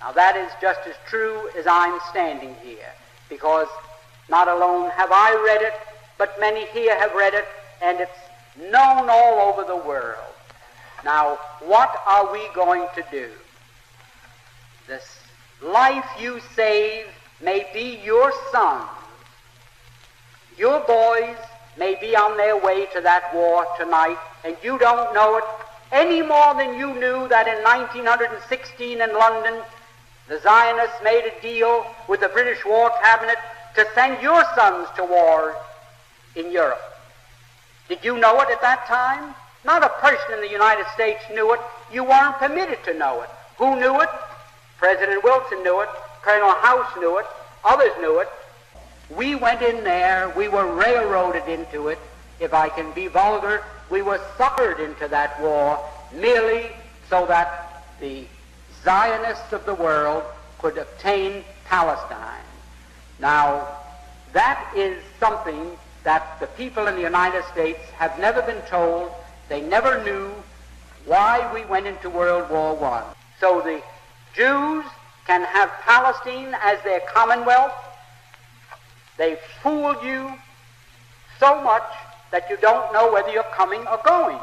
Now that is just as true as I'm standing here, because not alone have I read it, but many here have read it, and it's known all over the world. Now, what are we going to do? The life you save may be your son. Your boys may be on their way to that war tonight, and you don't know it any more than you knew that in 1916 in London, the Zionists made a deal with the British War Cabinet to send your sons to war in Europe. Did you know it at that time? Not a person in the United States knew it. You weren't permitted to know it. Who knew it? President Wilson knew it. Colonel House knew it. Others knew it. We went in there. We were railroaded into it. If I can be vulgar, we were suckered into that war merely so that the Zionists of the world could obtain Palestine. Now, that is something that the people in the United States have never been told. They never knew why we went into World War I. So the Jews can have Palestine as their commonwealth. They fooled you so much that you don't know whether you're coming or going.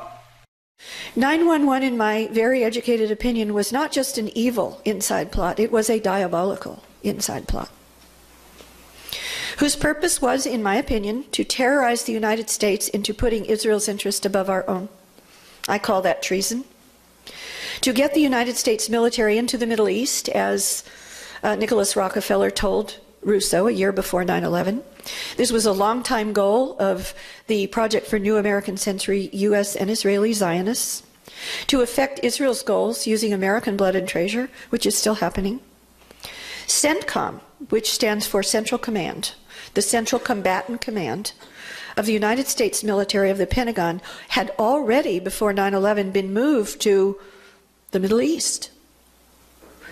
9/11, in my very educated opinion, was not just an evil inside plot, it was a diabolical inside plot, whose purpose was, in my opinion, to terrorize the United States into putting Israel's interest above our own. I call that treason. To get the United States military into the Middle East, as Nicholas Rockefeller told Rousseau a year before 9/11. This was a long-time goal of the Project for New American Century U.S. and Israeli Zionists, to effect Israel's goals using American blood and treasure, which is still happening. CENTCOM, which stands for Central Command, the Central Combatant Command of the United States military of the Pentagon, had already, before 9/11, been moved to the Middle East.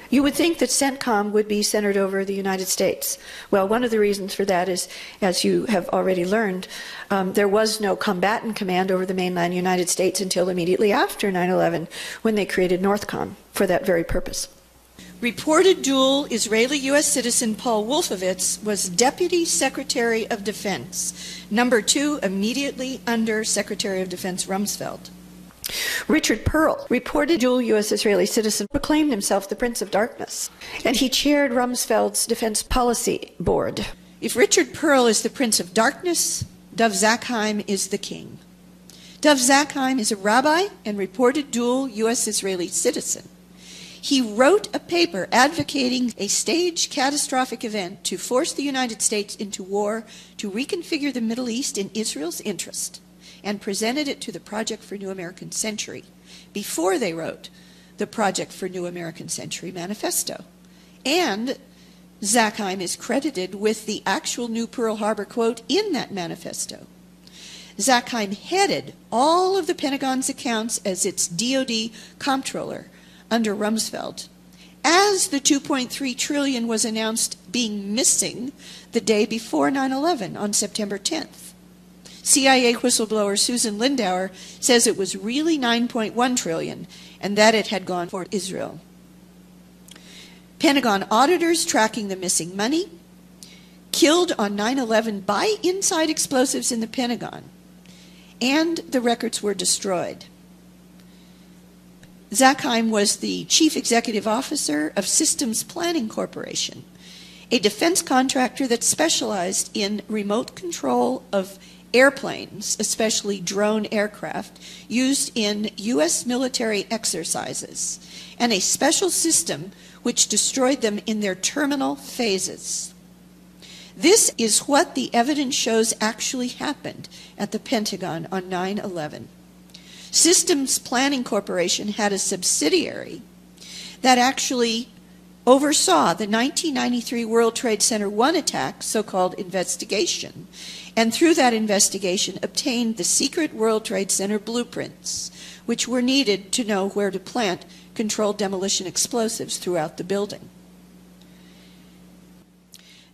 You would think that CENTCOM would be centered over the United States. Well, one of the reasons for that is, as you have already learned, there was no combatant command over the mainland United States until immediately after 9/11, when they created NORTHCOM for that very purpose. Reported dual Israeli-U.S. citizen Paul Wolfowitz was Deputy Secretary of Defense, number 2 immediately under Secretary of Defense Rumsfeld. Richard Pearl, reported dual U.S.-Israeli citizen, proclaimed himself the Prince of Darkness, and he chaired Rumsfeld's Defense Policy Board. If Richard Pearl is the Prince of Darkness, Dov Zakheim is the king. Dov Zakheim is a rabbi and reported dual U.S.-Israeli citizen. He wrote a paper advocating a staged catastrophic event to force the United States into war to reconfigure the Middle East in Israel's interest, and presented it to the Project for New American Century before they wrote the Project for New American Century manifesto. And Zakheim is credited with the actual New Pearl Harbor quote in that manifesto. Zakheim headed all of the Pentagon's accounts as its DoD comptroller under Rumsfeld, as the $2.3 trillion was announced being missing the day before 9/11 on September 10th. CIA whistleblower Susan Lindauer says it was really $9.1 trillion and that it had gone for Israel. Pentagon auditors tracking the missing money, killed on 9/11 by inside explosives in the Pentagon, and the records were destroyed. Zakheim was the chief executive officer of Systems Planning Corporation, a defense contractor that specialized in remote control of airplanes, especially drone aircraft, used in U.S. military exercises, and a special system which destroyed them in their terminal phases. This is what the evidence shows actually happened at the Pentagon on 9/11. Systems Planning Corporation had a subsidiary that actually oversaw the 1993 World Trade Center 1 attack, so-called investigation, and through that investigation obtained the secret World Trade Center blueprints, which were needed to know where to plant controlled demolition explosives throughout the building.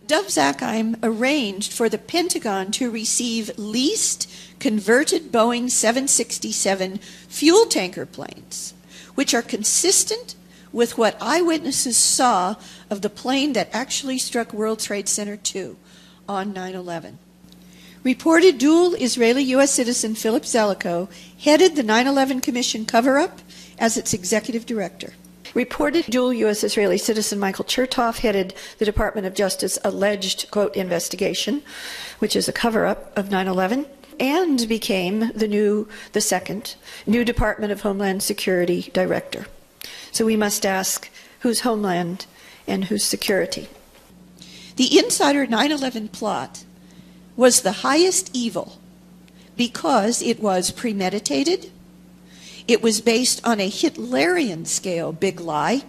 Dov Zakheim arranged for the Pentagon to receive leased converted Boeing 767 fuel tanker planes, which are consistent with what eyewitnesses saw of the plane that actually struck World Trade Center 2 on 9/11. Reported dual Israeli-U.S. citizen Philip Zelikow headed the 9/11 Commission cover-up as its executive director. Reported dual U.S. Israeli citizen Michael Chertoff headed the Department of Justice alleged, quote, investigation, which is a cover-up of 9/11, and became the second new Department of Homeland Security director. So we must ask, whose homeland and whose security? The insider 9/11 plot was the highest evil because it was premeditated. It was based on a Hitlerian scale big lie.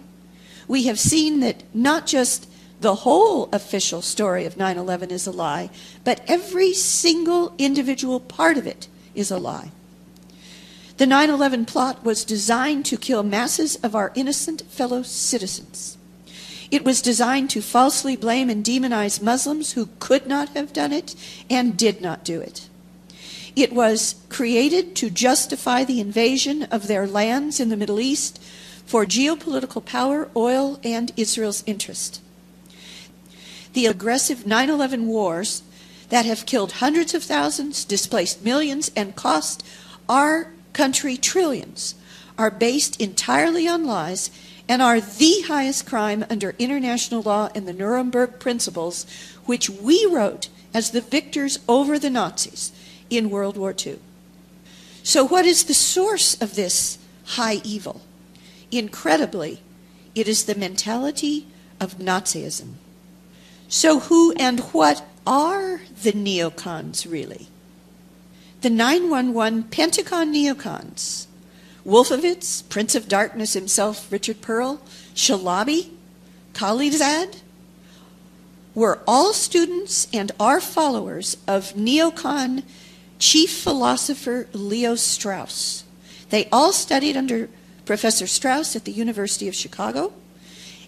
We have seen that not just the whole official story of 9/11 is a lie, but every single individual part of it is a lie. The 9/11 plot was designed to kill masses of our innocent fellow citizens. It was designed to falsely blame and demonize Muslims who could not have done it and did not do it. It was created to justify the invasion of their lands in the Middle East for geopolitical power, oil, and Israel's interest. The aggressive 9/11 wars that have killed hundreds of thousands, displaced millions, and cost our country trillions are based entirely on lies and are the highest crime under international law and the Nuremberg Principles, which we wrote as the victors over the Nazis in World War II. So what is the source of this high evil? Incredibly, it is the mentality of Nazism. So who and what are the neocons really? The 9/11 Pentagon neocons, Wolfowitz, Prince of Darkness himself, Richard Pearl, Shalabi, Khalilzad, were all students and are followers of neocon chief philosopher Leo Strauss. They all studied under Professor Strauss at the University of Chicago,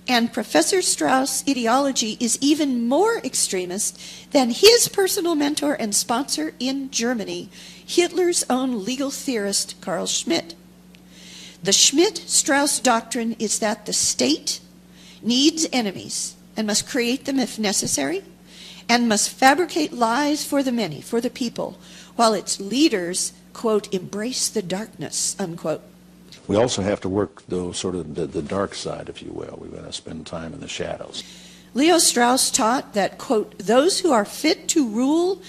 and Professor Strauss' ideology is even more extremist than his personal mentor and sponsor in Germany, Hitler's own legal theorist Carl Schmitt. The Schmitt-Strauss doctrine is that the state needs enemies and must create them if necessary, and must fabricate lies for the many, for the people, while its leaders, quote, embrace the darkness, unquote. We also have to work the dark side, if you will. We've got to spend time in the shadows. Leo Strauss taught that, quote, those who are fit to rule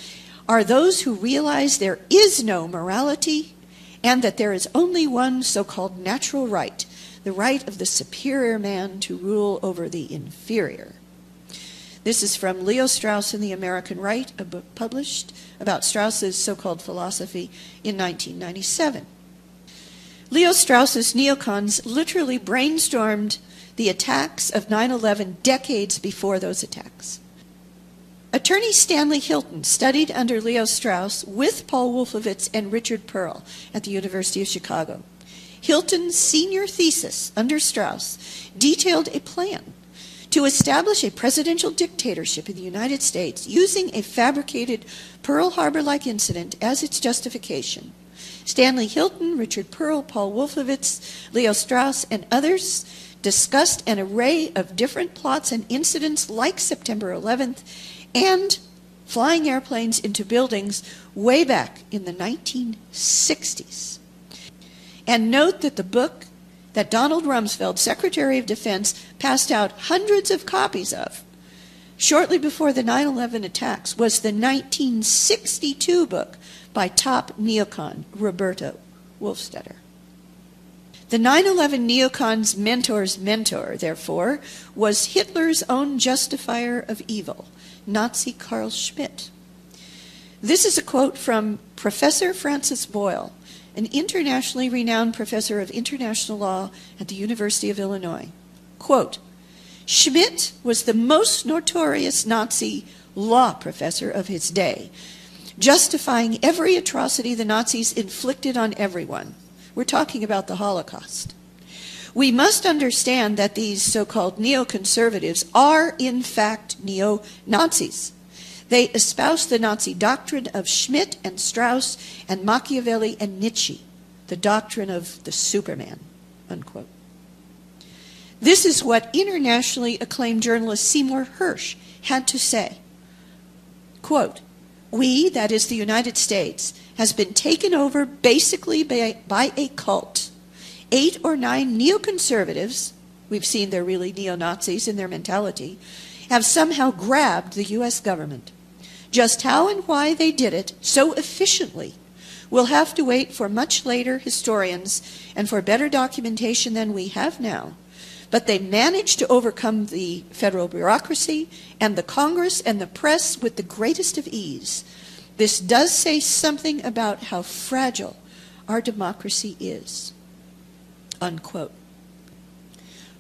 are those who realize there is no morality and that there is only one so-called natural right, the right of the superior man to rule over the inferior. This is from Leo Strauss and the American Right, a book published about Strauss's so-called philosophy in 1997. Leo Strauss's neocons literally brainstormed the attacks of 9/11 decades before those attacks. Attorney Stanley Hilton studied under Leo Strauss with Paul Wolfowitz and Richard Pearl at the University of Chicago. Hilton's senior thesis under Strauss detailed a plan to establish a presidential dictatorship in the United States using a fabricated Pearl Harbor-like incident as its justification. Stanley Hilton, Richard Pearl, Paul Wolfowitz, Leo Strauss, and others discussed an array of different plots and incidents like September 11th and flying airplanes into buildings way back in the 1960s. And note that the book that Donald Rumsfeld, Secretary of Defense, passed out hundreds of copies of shortly before the 9/11 attacks was the 1962 book by top neocon Roberto Wolfstetter. The 9/11 neocon's mentor's mentor, therefore, was Hitler's own justifier of evil, Nazi Carl Schmitt. This is a quote from Professor Francis Boyle, an internationally renowned professor of international law at the University of Illinois. Quote, Schmitt was the most notorious Nazi law professor of his day, justifying every atrocity the Nazis inflicted on everyone. We're talking about the Holocaust. We must understand that these so-called neoconservatives are, in fact, neo-Nazis. They espouse the Nazi doctrine of Schmitt and Strauss and Machiavelli and Nietzsche, the doctrine of the Superman, unquote. This is what internationally acclaimed journalist Seymour Hersh had to say. Quote, we, that is the United States, has been taken over basically by a cult. 8 or 9 neoconservatives, we've seen they're really neo-Nazis in their mentality, have somehow grabbed the U.S. government. Just how and why they did it so efficiently, we'll have to wait for much later historians and for better documentation than we have now. But they managed to overcome the federal bureaucracy and the Congress and the press with the greatest of ease. This does say something about how fragile our democracy is. Unquote.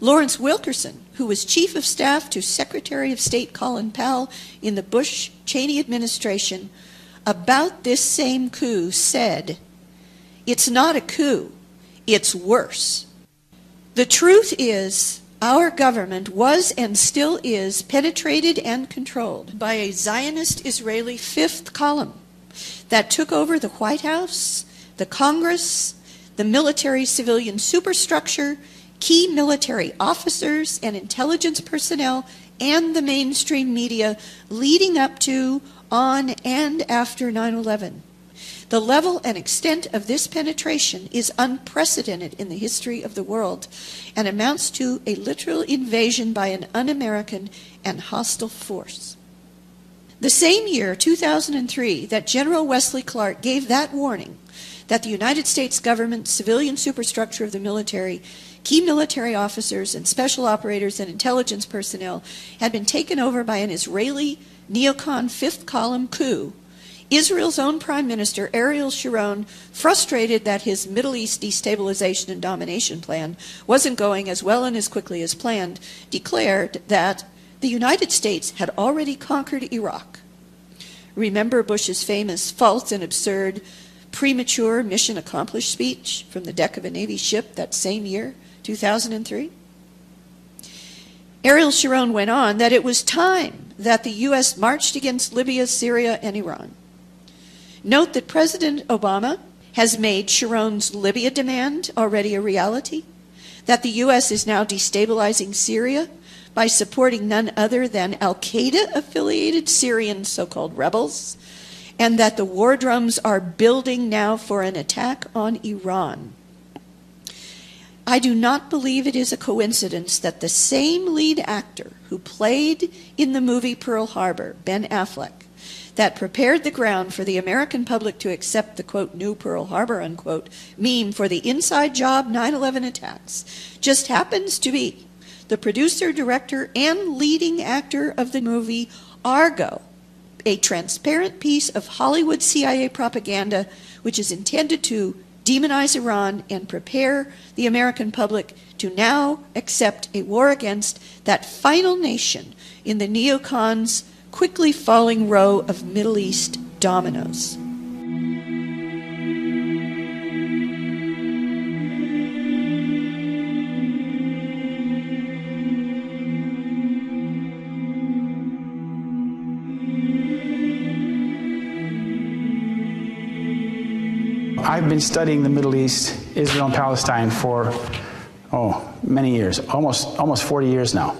Lawrence Wilkerson, who was Chief of Staff to Secretary of State Colin Powell in the Bush-Cheney administration, about this same coup said, it's not a coup, it's worse. The truth is, our government was and still is penetrated and controlled by a Zionist Israeli fifth column that took over the White House, the Congress, the military-civilian superstructure, key military officers and intelligence personnel, and the mainstream media leading up to, on, and after 9/11. The level and extent of this penetration is unprecedented in the history of the world and amounts to a literal invasion by an un-American and hostile force. The same year, 2003, that General Wesley Clark gave that warning that the United States government, civilian superstructure of the military, key military officers and special operators and intelligence personnel had been taken over by an Israeli neocon fifth column coup, Israel's own Prime Minister, Ariel Sharon, frustrated that his Middle East destabilization and domination plan wasn't going as well and as quickly as planned, declared that the United States had already conquered Iraq. Remember Bush's famous false and absurd premature mission accomplished speech from the deck of a Navy ship that same year, 2003? Ariel Sharon went on that it was time that the U.S. marched against Libya, Syria, and Iran. Note that President Obama has made Sharon's Libya demand already a reality, that the U.S. is now destabilizing Syria by supporting none other than al-Qaeda-affiliated Syrian so-called rebels, and that the war drums are building now for an attack on Iran. I do not believe it is a coincidence that the same lead actor who played in the movie Pearl Harbor, Ben Affleck, that prepared the ground for the American public to accept the, quote, new Pearl Harbor, unquote, meme for the inside job 9/11 attacks, just happens to be the producer, director, and leading actor of the movie Argo, a transparent piece of Hollywood CIA propaganda which is intended to demonize Iran and prepare the American public to now accept a war against that final nation in the neocons' quickly falling row of Middle East dominoes. I've been studying the Middle East, Israel and Palestine for, many years, almost 40 years now.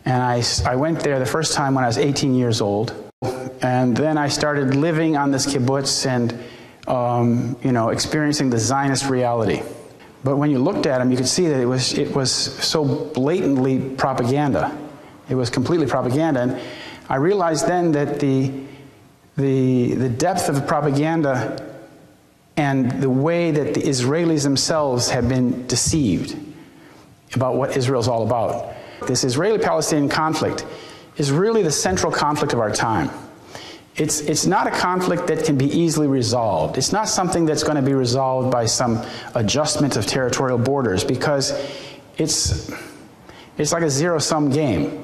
And I went there the first time when I was 18 years old. And then I started living on this kibbutz and, experiencing the Zionist reality. But when you looked at them, you could see that it was so blatantly propaganda. It was completely propaganda. And I realized then that the depth of the propaganda and the way that the Israelis themselves have been deceived about what Israel's all about. This Israeli-Palestinian conflict is really the central conflict of our time. It's not a conflict that can be easily resolved. It's not something that's going to be resolved by some adjustment of territorial borders, because it's like a zero-sum game.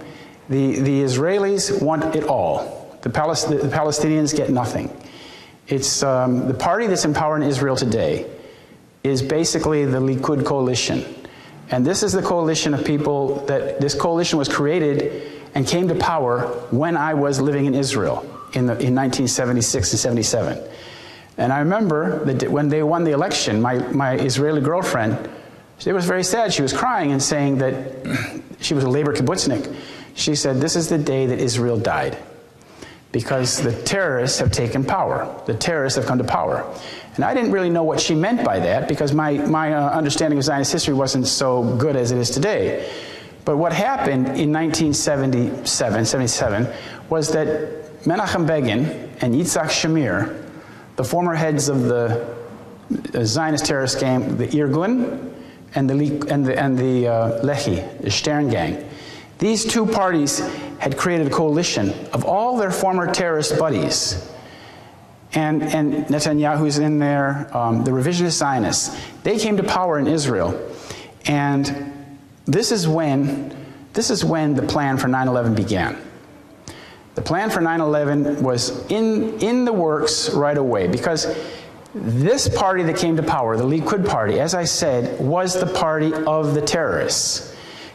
The Israelis want it all. The Palestinians get nothing. It's the party that's in power in Israel today is basically the Likud coalition. And this is the coalition of people this coalition was created and came to power when I was living in Israel in 1976 and 77. And I remember that when they won the election, my Israeli girlfriend, she was very sad. She was crying and saying that she was a labor kibbutznik. She said, this is the day that Israel died, because the terrorists have taken power. The terrorists have come to power. And I didn't really know what she meant by that, because my understanding of Zionist history wasn't so good as it is today. But what happened in 1977 was that Menachem Begin and Yitzhak Shamir, the former heads of the Zionist terrorist gang, the Irgun and the Lehi, the Stern gang, these two parties had created a coalition of all their former terrorist buddies. And Netanyahu's in there, the revisionist Zionists. They came to power in Israel. And this is when the plan for 9/11 began. The plan for 9/11 was in the works right away, because this party that came to power, the Likud party, as I said, was the party of the terrorists.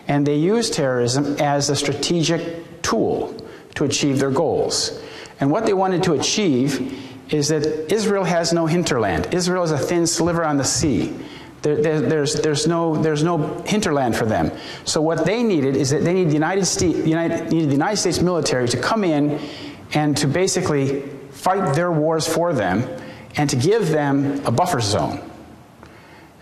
And they used terrorism as a strategic tool to achieve their goals. And what they wanted to achieve is that Israel has no hinterland. Israel is a thin sliver on the sea. There's no hinterland for them. So what they needed is that they needed the United States military to come in and to basically fight their wars for them and to give them a buffer zone.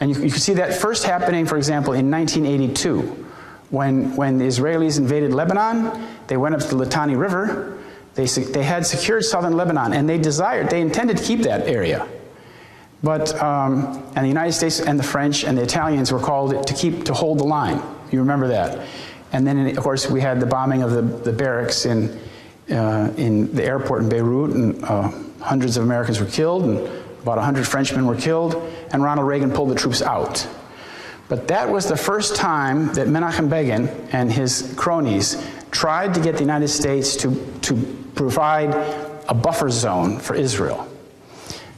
And you can see that first happening, for example, in 1982, when the Israelis invaded Lebanon. They went up to the Litani River. They had secured southern Lebanon, and they intended to keep that area. But, and the United States and the French and the Italians were called to hold the line. You remember that. And then, of course, we had the bombing of the barracks in the airport in Beirut, and hundreds of Americans were killed, and about 100 Frenchmen were killed, and Ronald Reagan pulled the troops out. But that was the first time that Menachem Begin and his cronies tried to get the United States to provide a buffer zone for Israel.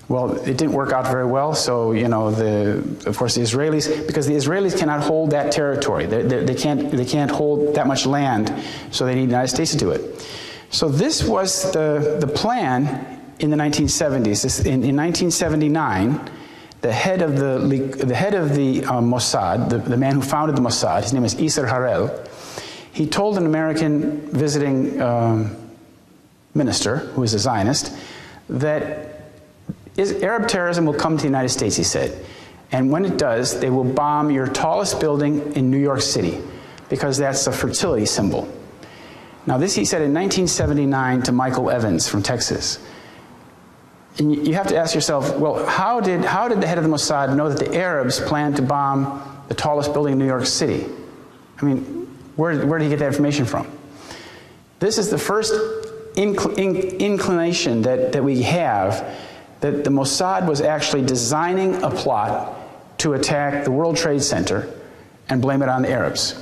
Well, it didn't work out very well, so, of course, the Israelis, because the Israelis cannot hold that territory. They can't hold that much land, so they need the United States to do it. So this was the plan in the 1970s. In 1979, the head of the Mossad, the man who founded the Mossad, his name is Isser Harel, he told an American visiting minister, who is a Zionist, that Arab terrorism will come to the United States, he said. And when it does, they will bomb your tallest building in New York City, because that's a fertility symbol. Now this he said in 1979 to Michael Evans from Texas. And you have to ask yourself, well, how did the head of the Mossad know that the Arabs planned to bomb the tallest building in New York City? I mean, where did he get that information from? This is the first inclination that we have that the Mossad was actually designing a plot to attack the World Trade Center and blame it on the Arabs.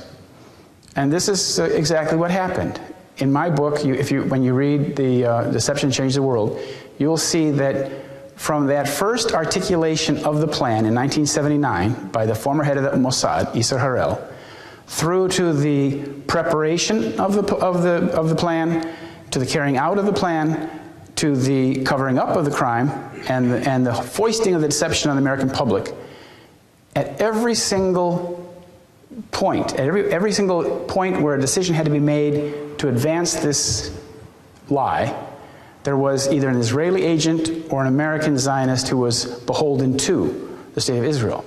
And this is exactly what happened. In my book, when you read The Deception Changed the World, you'll see that from that first articulation of the plan in 1979 by the former head of the Mossad, Isser Harel, through to the preparation of the plan, to the carrying out of the plan, to the covering up of the crime and the foisting of the deception on the American public, at every single point, at every single point where a decision had to be made to advance this lie, there was either an Israeli agent or an American Zionist who was beholden to the State of Israel.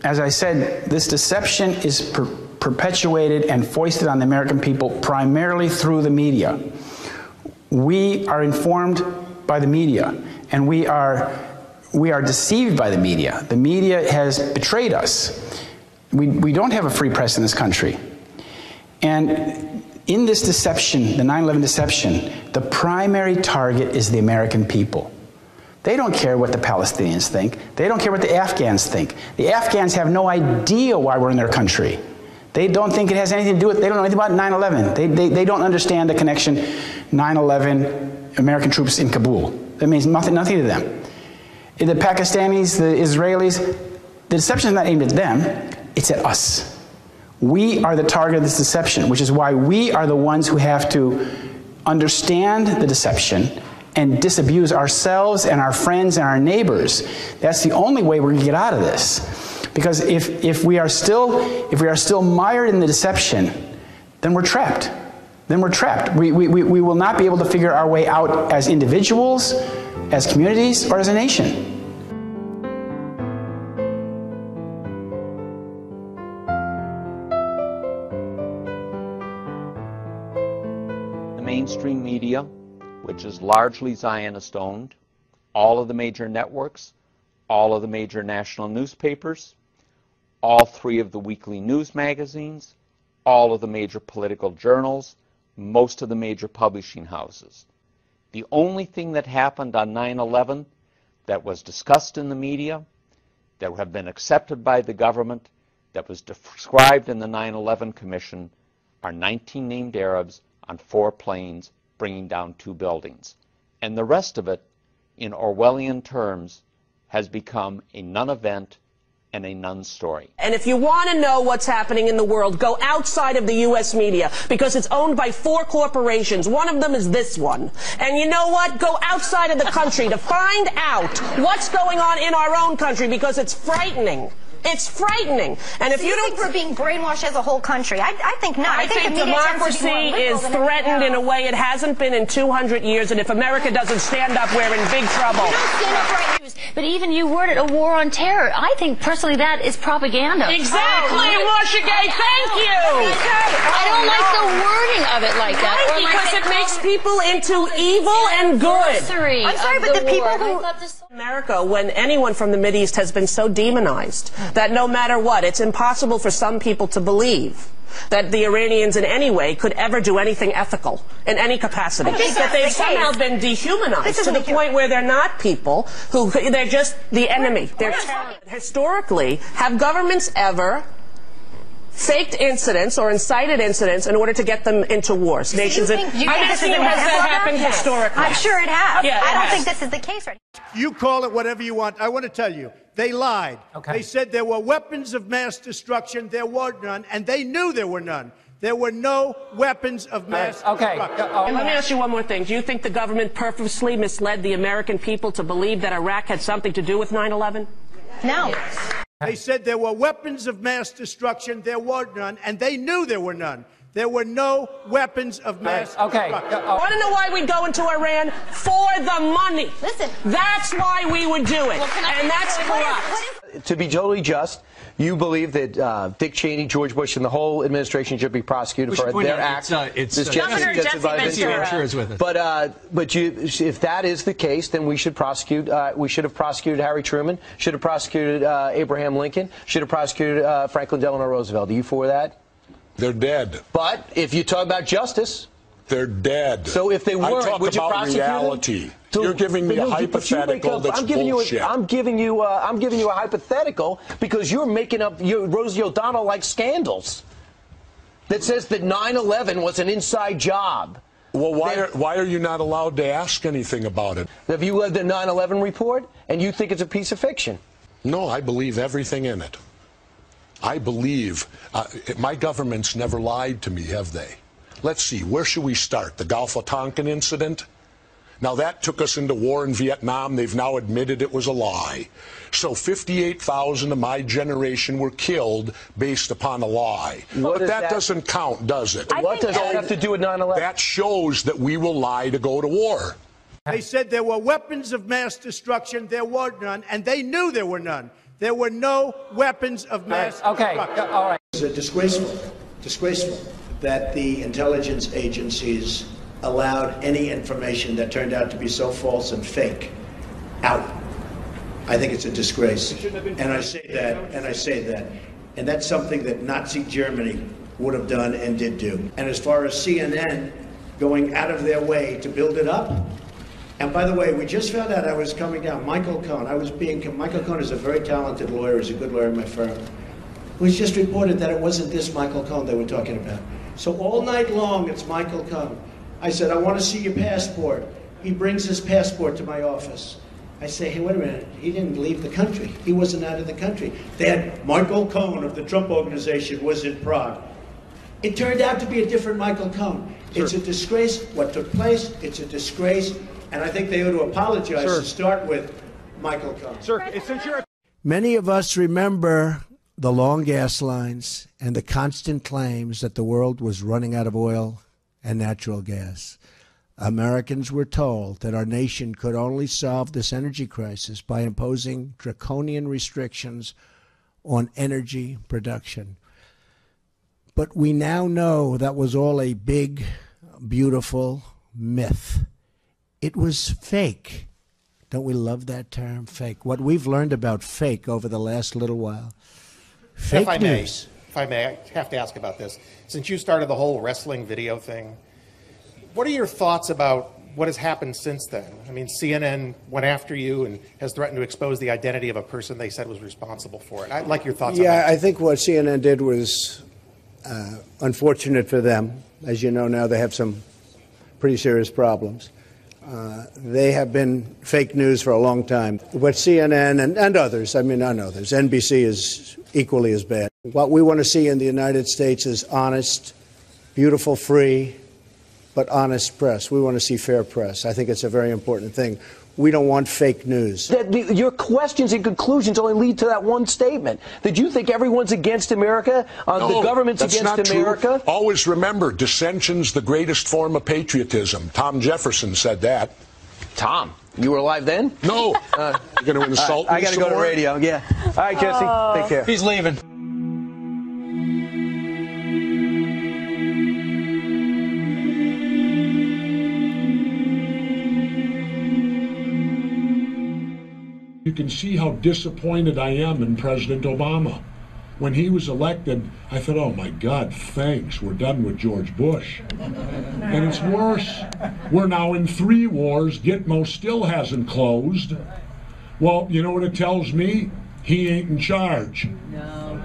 as I said, this deception is perpetuated and foisted on the American people primarily through the media. We are informed by the media, and we are deceived by the media. The media has betrayed us. We don't have a free press in this country. And in this deception, the 9/11 deception, the primary target is the American people. They don't care what the Palestinians think. They don't care what the Afghans think. The Afghans have no idea why we're in their country. They don't think it has anything to do with, they don't know anything about 9/11. They don't understand the connection 9/11, American troops in Kabul. That means nothing to them. The Pakistanis, the Israelis, the deception is not aimed at them, it's at us. We are the target of this deception, which is why we are the ones who have to understand the deception and disabuse ourselves and our friends and our neighbors. That's the only way we're going to get out of this. Because if we are still mired in the deception, then we're trapped. Then we're trapped. We will not be able to figure our way out as individuals, as communities, or as a nation. The mainstream media, which is largely Zionist-owned, all of the major networks, all of the major national newspapers, all 3 of the weekly news magazines, all of the major political journals, most of the major publishing houses. The only thing that happened on 9/11 that was discussed in the media, that have been accepted by the government, that was described in the 9/11 Commission, are 19 named Arabs on 4 planes bringing down 2 buildings. And the rest of it, in Orwellian terms, has become a non-event and a non-story. And if you want to know what's happening in the world, go outside of the U.S. media, because it's owned by 4 corporations. One of them is this one. And you know what? Go outside of the country to find out what's going on in our own country, because it's frightening. It's frightening. And if you don't think we're being brainwashed as a whole country, I think not. I think democracy is threatened in a way it hasn't been in 200 years, and if America doesn't stand up, we're in big trouble. You don't stand up right news, but even you worded a war on terror. I think personally that is propaganda. Exactly, Russiagate. Thank you. I don't like the wording of it like that. Right, because it makes people into evil and good. I'm sorry, but the people who America, when anyone from the Mideast has been so demonized that no matter what, it's impossible for some people to believe that the Iranians in any way could ever do anything ethical in any capacity. That they've somehow been dehumanized to the point where they're not people who, they're just the enemy. They're historically, have governments ever faked incidents or incited incidents in order to get them into wars? Nations. Has that happened historically? I'm sure it has. Yeah, I don't think this is the case right now. You call it whatever you want. I want to tell you, they lied. Okay. They said there were weapons of mass destruction. There were none, and they knew there were none. There were no weapons of mass destruction. Let me ask you one more thing. Do you think the government purposely misled the American people to believe that Iraq had something to do with 9/11? No. They said there were weapons of mass destruction. There were none, and they knew there were none. There were no weapons of mass destruction. Want to know why we'd go into Iran? For the money. Listen. That's why we would do it. And that's corrupt. To be totally just, you believe that Dick Cheney, George Bush, and the whole administration should be prosecuted for their acts. Governor Jesse Ventura is with us. But if that is the case, then we should prosecute. We should have prosecuted Harry Truman. Should have prosecuted Abraham Lincoln. Should have prosecuted Franklin Delano Roosevelt. Are you for that? They're dead. But if you talk about justice, they're dead. So if they weren't, would you prosecute reality. You're giving me a hypothetical that's bullshit. I'm giving you a hypothetical because you're making up Rosie O'Donnell-like scandals that says that 9/11 was an inside job. Well, why are you not allowed to ask anything about it? Have you read the 9/11 report and you think it's a piece of fiction? No, I believe everything in it. I believe my government's never lied to me, have they? Let's see, where should we start? The Gulf of Tonkin incident? Now that took us into war in Vietnam. They've now admitted it was a lie. So 58,000 of my generation were killed based upon a lie. But that doesn't count, does it? What does that have to do with 9/11? That shows that we will lie to go to war. They said there were weapons of mass destruction. There were none, and they knew there were none. There were no weapons of mass destruction. All right. It's disgraceful that the intelligence agencies allowed any information that turned out to be so false and fake out. I think it's a disgrace. And I say that, and that's something that Nazi Germany would have done and did do. And as far as CNN going out of their way to build it up, and by the way, we just found out I was coming down. Michael Cohen, Michael Cohen is a very talented lawyer, he's a good lawyer in my firm. It was just reported that it wasn't this Michael Cohen they were talking about. So all night long, it's Michael Cohen. I said, I want to see your passport. He brings his passport to my office. I say, hey, wait a minute, he didn't leave the country. He wasn't out of the country. They had Michael Cohen of the Trump Organization was in Prague. It turned out to be a different Michael Cohen. It's a disgrace what took place. It's a disgrace. And I think they ought to apologize to start with Michael Cohen. Many of us remember the long gas lines and the constant claims that the world was running out of oil and natural gas. Americans were told that our nation could only solve this energy crisis by imposing draconian restrictions on energy production. But we now know that was all a big, beautiful myth. It was fake. Don't we love that term, fake? What we've learned about fake over the last little while. Fake news. If I may, I have to ask about this. Since you started the whole wrestling video thing, what are your thoughts about what has happened since then? I mean, CNN went after you and has threatened to expose the identity of a person they said was responsible for it. I'd like your thoughts on that. Yeah, I think what CNN did was unfortunate for them. As you know now, they have some pretty serious problems. They have been fake news for a long time. What CNN and others, NBC is equally as bad. What we want to see in the United States is honest, beautiful, free, but honest press. We want to see fair press. I think it's a very important thing. We don't want fake news. Your questions and conclusions only lead to that one statement. Did you think everyone's against America? The government's against America? True. Always remember, dissension's the greatest form of patriotism. Tom Jefferson said that. Tom, you were alive then? No. You're going to insult me I got to go to radio, yeah. All right, Jesse, take care. He's leaving. You can see how disappointed I am in President Obama. When he was elected, I thought, oh my God, thanks, we're done with George Bush. And it's worse. We're now in 3 wars. Gitmo still hasn't closed. Well, you know what it tells me? He ain't in charge. No.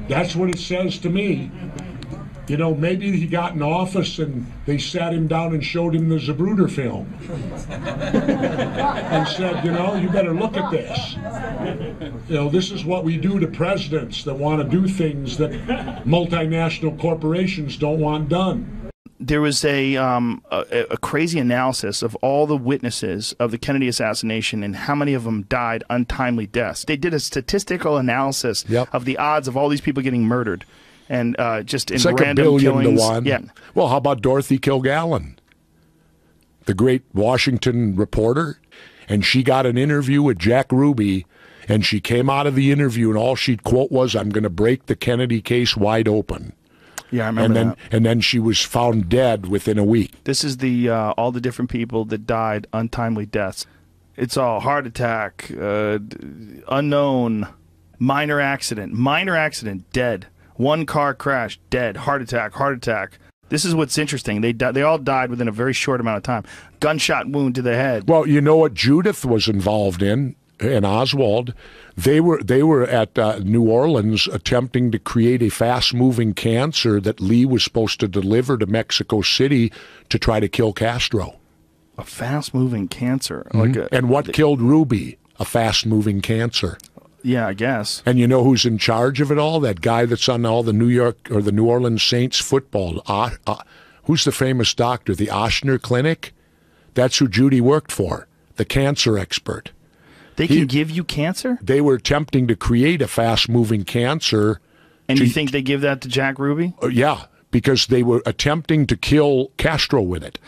That's what it says to me. You know, maybe he got in office and they sat him down and showed him the Zapruder film and said, you know, you better look at this. You know, this is what we do to presidents that want to do things that multinational corporations don't want done. There was a crazy analysis of all the witnesses of the Kennedy assassination and how many of them died untimely deaths. They did a statistical analysis of the odds of all these people getting murdered. And just in like random 1 billion killings. to 1. Yeah. Well, how about Dorothy Kilgallen, the great Washington reporter? And she got an interview with Jack Ruby, and she came out of the interview, and all she'd quote was, "I'm going to break the Kennedy case wide open." Yeah, I remember that. And then she was found dead within a week. This is the all the different people that died untimely deaths. It's all heart attack, unknown, minor accident, dead. 1 car crash, dead. Heart attack. This is what's interesting. They all died within a very short amount of time. Gunshot wound to the head. Well, you know what Judith was involved in, and Oswald? They were at New Orleans attempting to create a fast-moving cancer that Lee was supposed to deliver to Mexico City to try to kill Castro. A fast-moving cancer. Mm-hmm. And what killed Ruby? A fast-moving cancer. Yeah, I guess. And you know who's in charge of it all? That guy that's on all the New York or the New Orleans Saints football. Who's the famous doctor? The Ochsner Clinic? That's who Judy worked for, the cancer expert. They can give you cancer? They were attempting to create a fast-moving cancer. And you think they give that to Jack Ruby? Yeah, because they were attempting to kill Castro with it.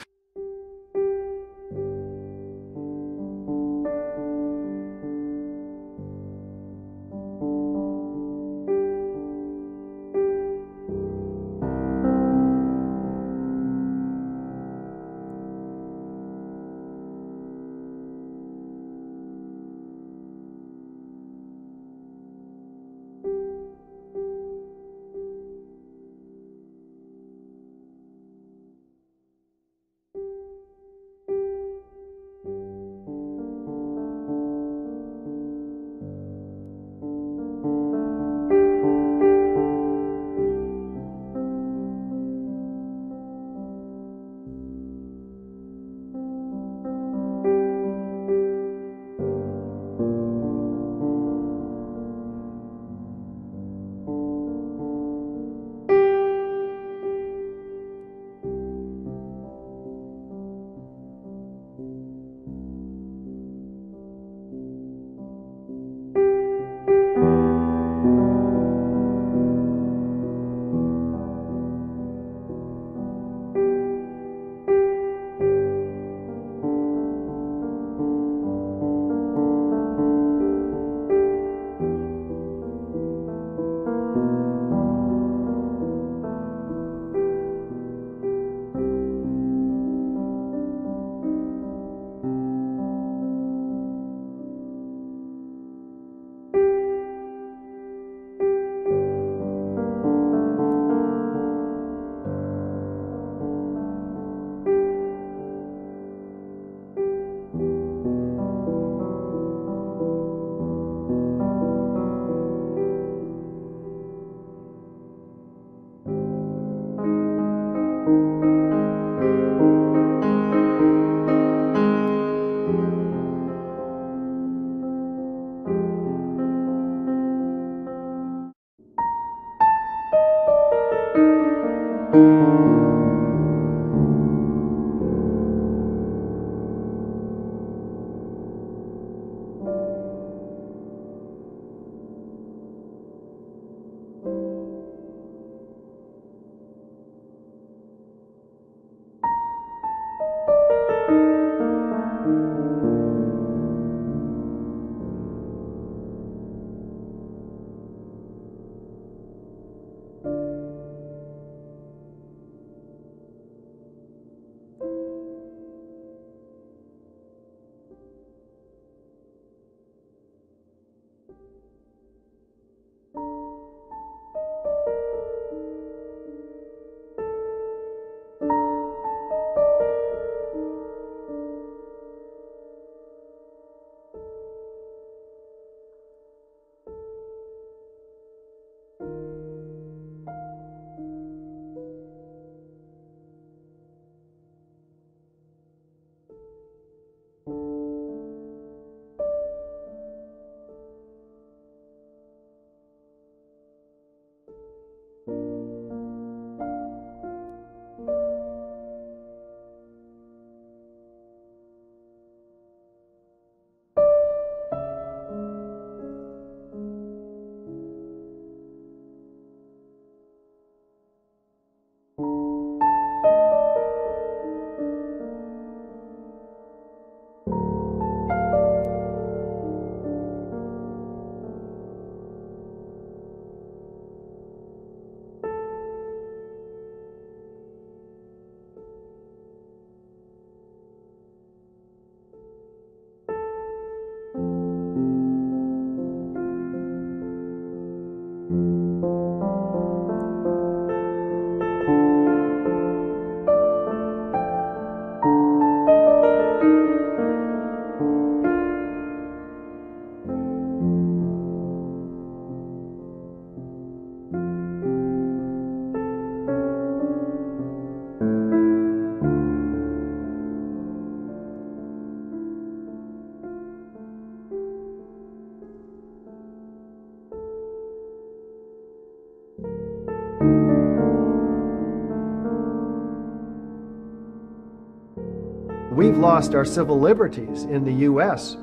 We've lost our civil liberties in the U.S.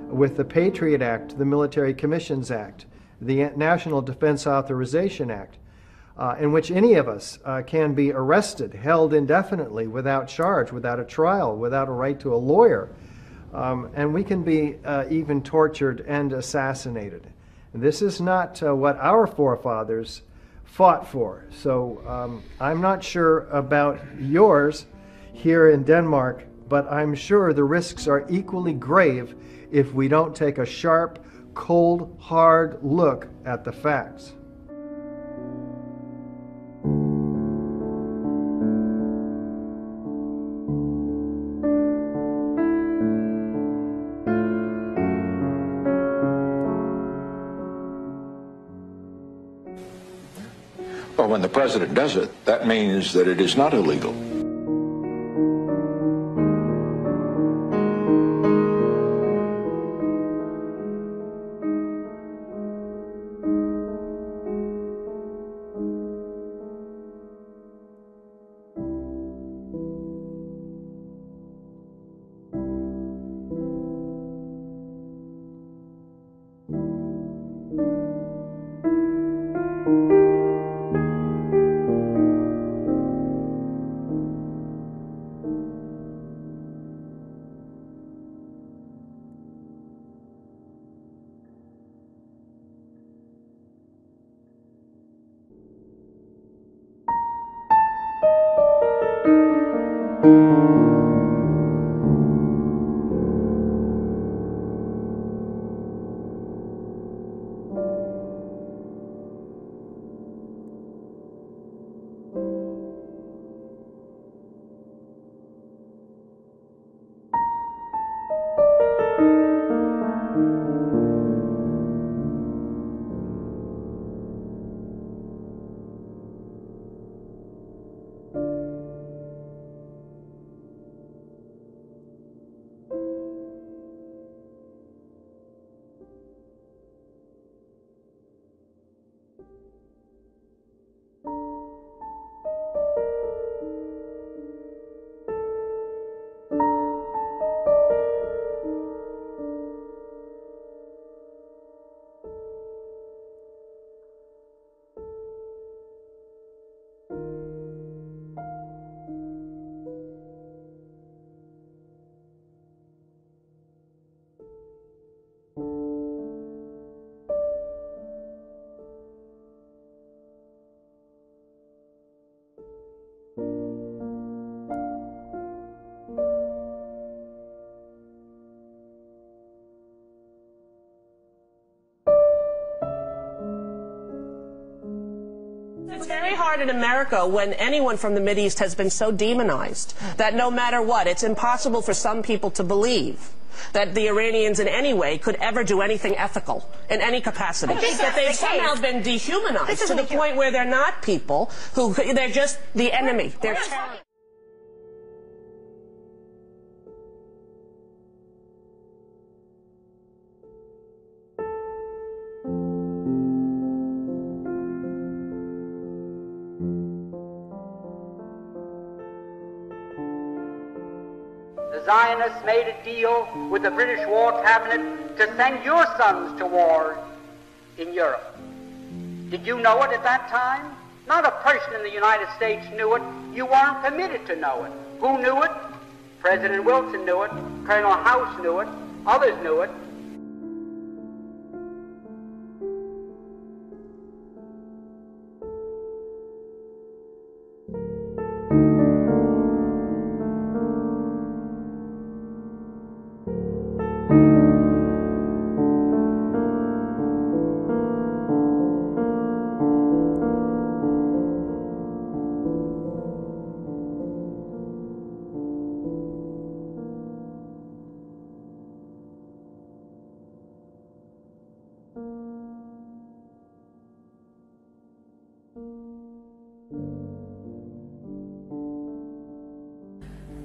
with the Patriot Act, the Military Commissions Act, the National Defense Authorization Act, in which any of us can be arrested, held indefinitely without charge, without a trial, without a right to a lawyer. And we can be even tortured and assassinated. This is not what our forefathers fought for. So I'm not sure about yours here in Denmark, but I'm sure the risks are equally grave if we don't take a sharp, cold, hard look at the facts. Well, when the president does it, that means that it is not illegal. It's very hard in America when anyone from the Mideast has been so demonized that no matter what, it's impossible for some people to believe that the Iranians in any way could ever do anything ethical in any capacity. That they've somehow been dehumanized to the point where they're not people they're just the enemy. They're terrorists. The Zionists made a deal with the British War Cabinet to send your sons to war in Europe. Did you know it at that time? Not a person in the United States knew it. You weren't permitted to know it. Who knew it? President Wilson knew it. Colonel House knew it. Others knew it.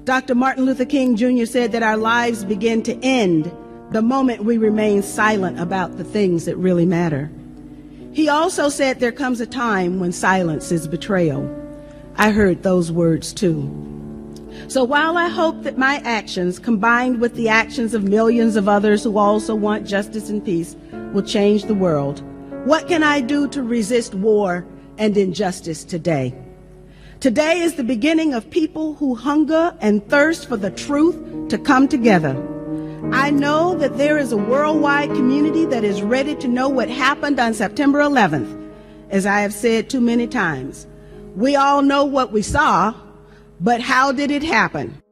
Dr. Martin Luther King Jr. said that our lives begin to end the moment we remain silent about the things that really matter. He also said there comes a time when silence is betrayal. I heard those words too. So while I hope that my actions, combined with the actions of millions of others who also want justice and peace, will change the world, what can I do to resist war and injustice today? Today is the beginning of people who hunger and thirst for the truth to come together. I know that there is a worldwide community that is ready to know what happened on September 11th. As I have said too many times, we all know what we saw, but how did it happen?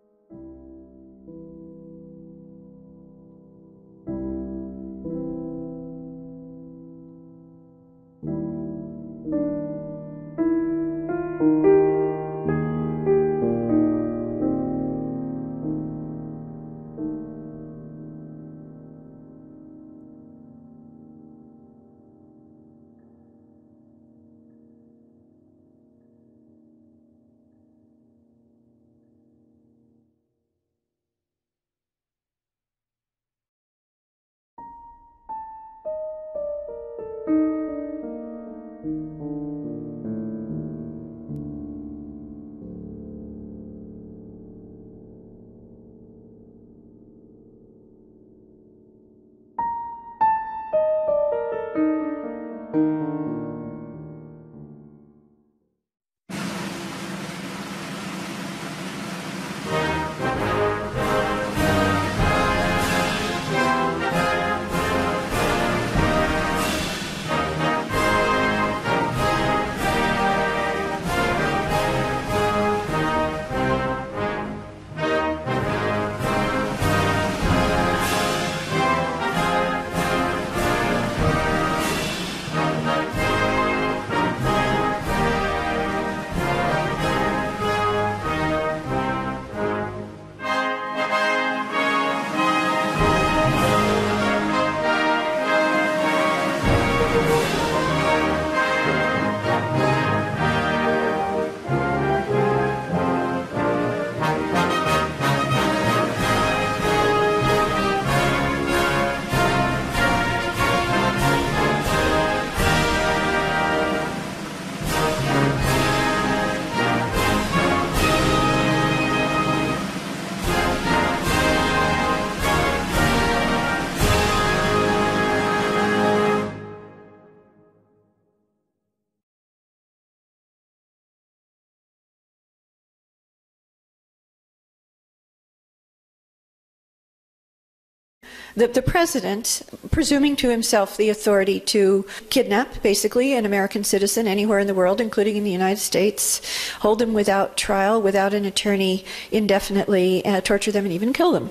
The president, presuming to himself the authority to kidnap, basically, an American citizen anywhere in the world, including in the United States, hold them without trial, without an attorney, indefinitely, torture them, and even kill them.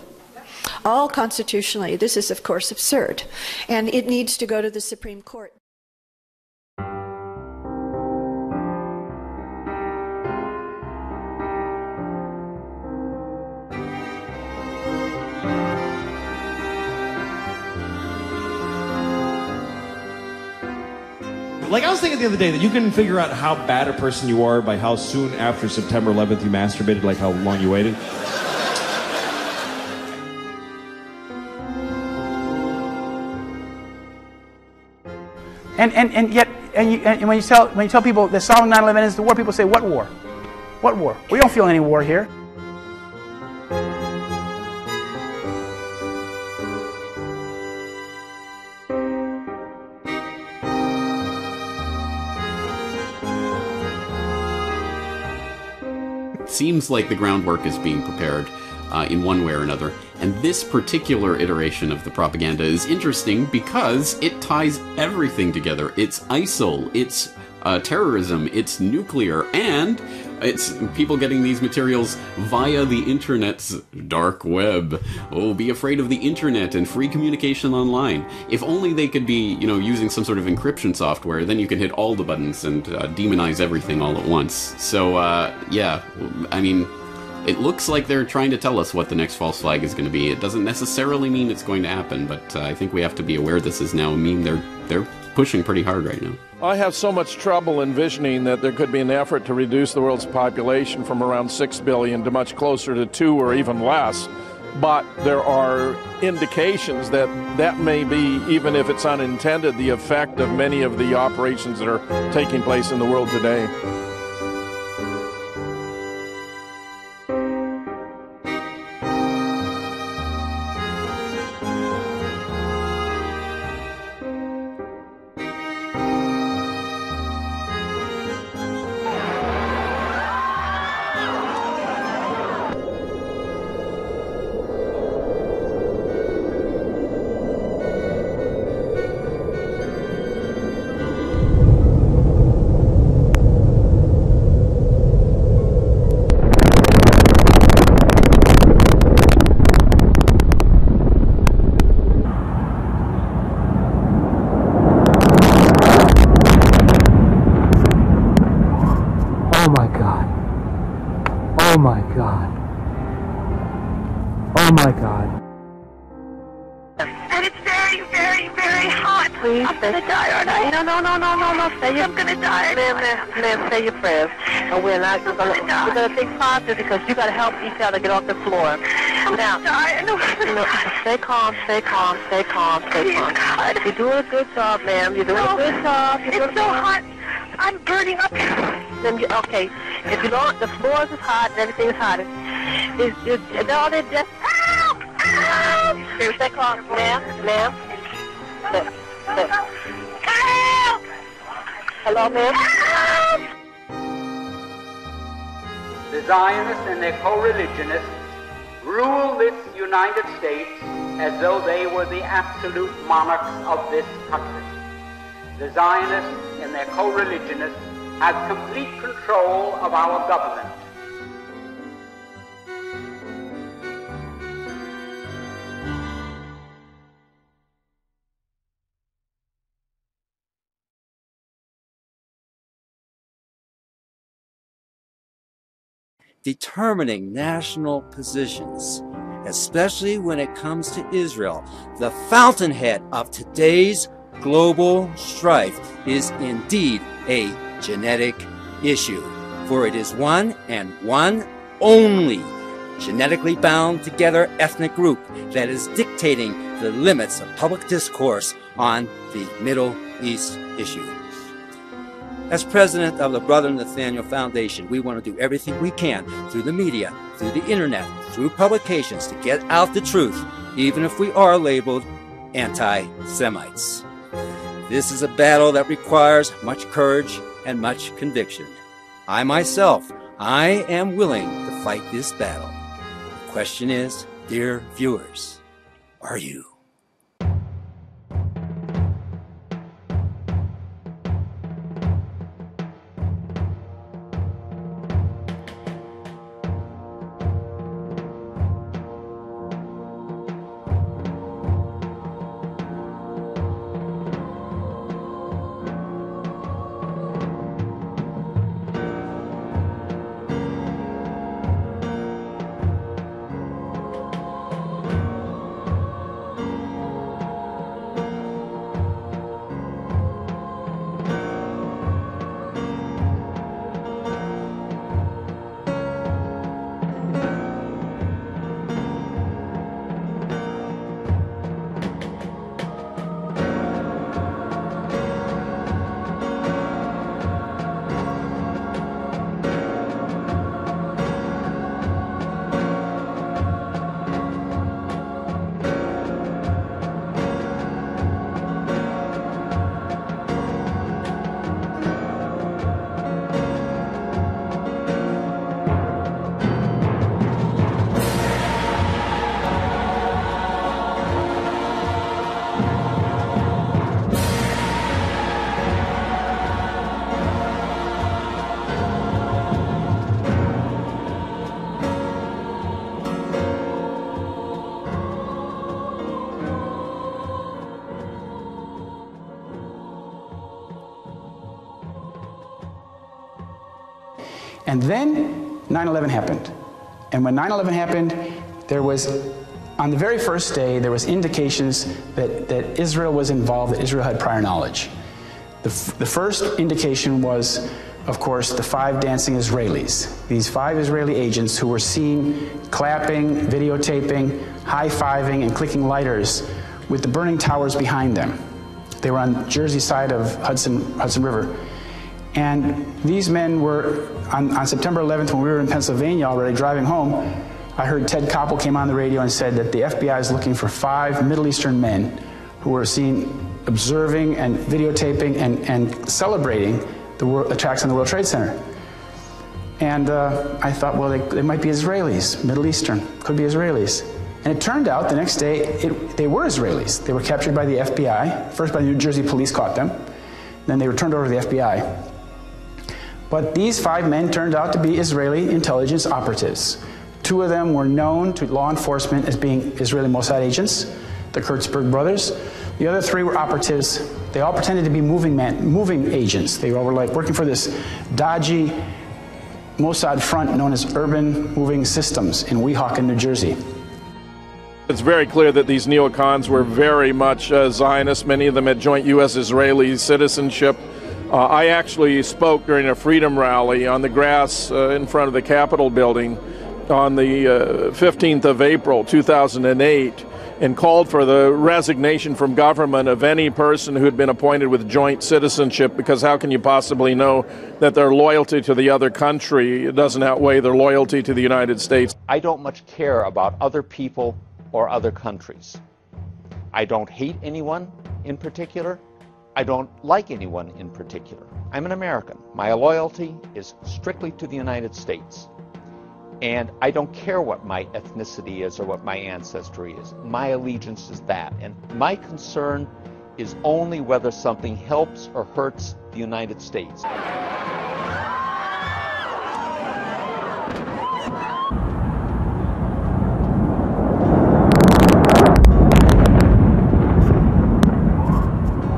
All constitutionally, this is, of course, absurd. And it needs to go to the Supreme Court. Like, I was thinking the other day that you can figure out how bad a person you are by how soon after September 11th you masturbated, like how long you waited. And yet when you tell people that solving 9/11 is the war, people say, what war? What war? We don't feel any war here. Seems like the groundwork is being prepared in one way or another. And this particular iteration of the propaganda is interesting because it ties everything together. It's ISIL, it's terrorism, it's nuclear, and it's people getting these materials via the internet's dark web. Oh, be afraid of the internet and free communication online. If only they could be, using some sort of encryption software, then you could hit all the buttons and demonize everything all at once. So, yeah, I mean, it looks like they're trying to tell us what the next false flag is going to be. It doesn't necessarily mean it's going to happen, but I think we have to be aware this is now a meme they're pushing pretty hard right now. I have so much trouble envisioning that there could be an effort to reduce the world's population from around 6 billion to much closer to 2 or even less. But there are indications that that may be, even if it's unintended, the effect of many of the operations that are taking place in the world today. Oh my God. And it's very, very, very hot. Please, I'm gonna die, aren't I? No. Say I'm gonna die. Ma'am, say your prayers. And we're not gonna die. We're gonna think positive because you gotta help each other get off the floor. Now, stay calm. You're doing a good job, ma'am. You're doing a good job. It's so hot. I'm burning up. Okay, if you don't, the floors is hot and everything is hot. No, they're just help. Stay calm, ma'am. Help! Hello, ma'am. Help! The Zionists and their co-religionists rule this United States as though they were the absolute monarchs of this country. The Zionists and their co-religionists have complete control of our government. Determining national positions, especially when it comes to Israel, the fountainhead of today's global strife, is indeed a genetic issue, for it is one and one only genetically bound together ethnic group that is dictating the limits of public discourse on the Middle East issue. As president of the Brother Nathaniel Foundation, we want to do everything we can through the media, through the internet, through publications to get out the truth, even if we are labeled anti-Semites. This is a battle that requires much courage and much conviction. I myself, I am willing to fight this battle. The question is, dear viewers, are you? And then 9/11 happened. And when 9/11 happened, there was, on the very first day, there was indications that Israel was involved, that Israel had prior knowledge. The first indication was, of course, the 5 dancing Israelis. These 5 Israeli agents who were seen clapping, videotaping, high-fiving, and clicking lighters with the burning towers behind them. They were on Jersey side of Hudson River. And these men were, on September 11th, when we were in Pennsylvania already driving home, I heard Ted Koppel came on the radio and said that the FBI is looking for 5 Middle Eastern men who were seen observing and videotaping and celebrating the attacks on the World Trade Center. And I thought, well, they might be Israelis, Middle Eastern, could be Israelis. And it turned out the next day, they were Israelis. They were captured by the FBI. First by the New Jersey police caught them. Then they were turned over to the FBI. But these 5 men turned out to be Israeli intelligence operatives. 2 of them were known to law enforcement as being Israeli Mossad agents, the Kurtzberg brothers. The other 3 were operatives. They all pretended to be moving agents. They all were like working for this dodgy Mossad front known as Urban Moving Systems in Weehawken, New Jersey. It's very clear that these neocons were very much Zionists. Many of them had joint U.S.-Israeli citizenship. I actually spoke during a freedom rally on the grass in front of the Capitol building on the 15th of April, 2008, and called for the resignation from government of any person who had been appointed with joint citizenship, because how can you possibly know that their loyalty to the other country doesn't outweigh their loyalty to the United States? I don't much care about other people or other countries. I don't hate anyone in particular. I don't like anyone in particular. I'm an American. My loyalty is strictly to the United States. And I don't care what my ethnicity is or what my ancestry is. My allegiance is that. And my concern is only whether something helps or hurts the United States.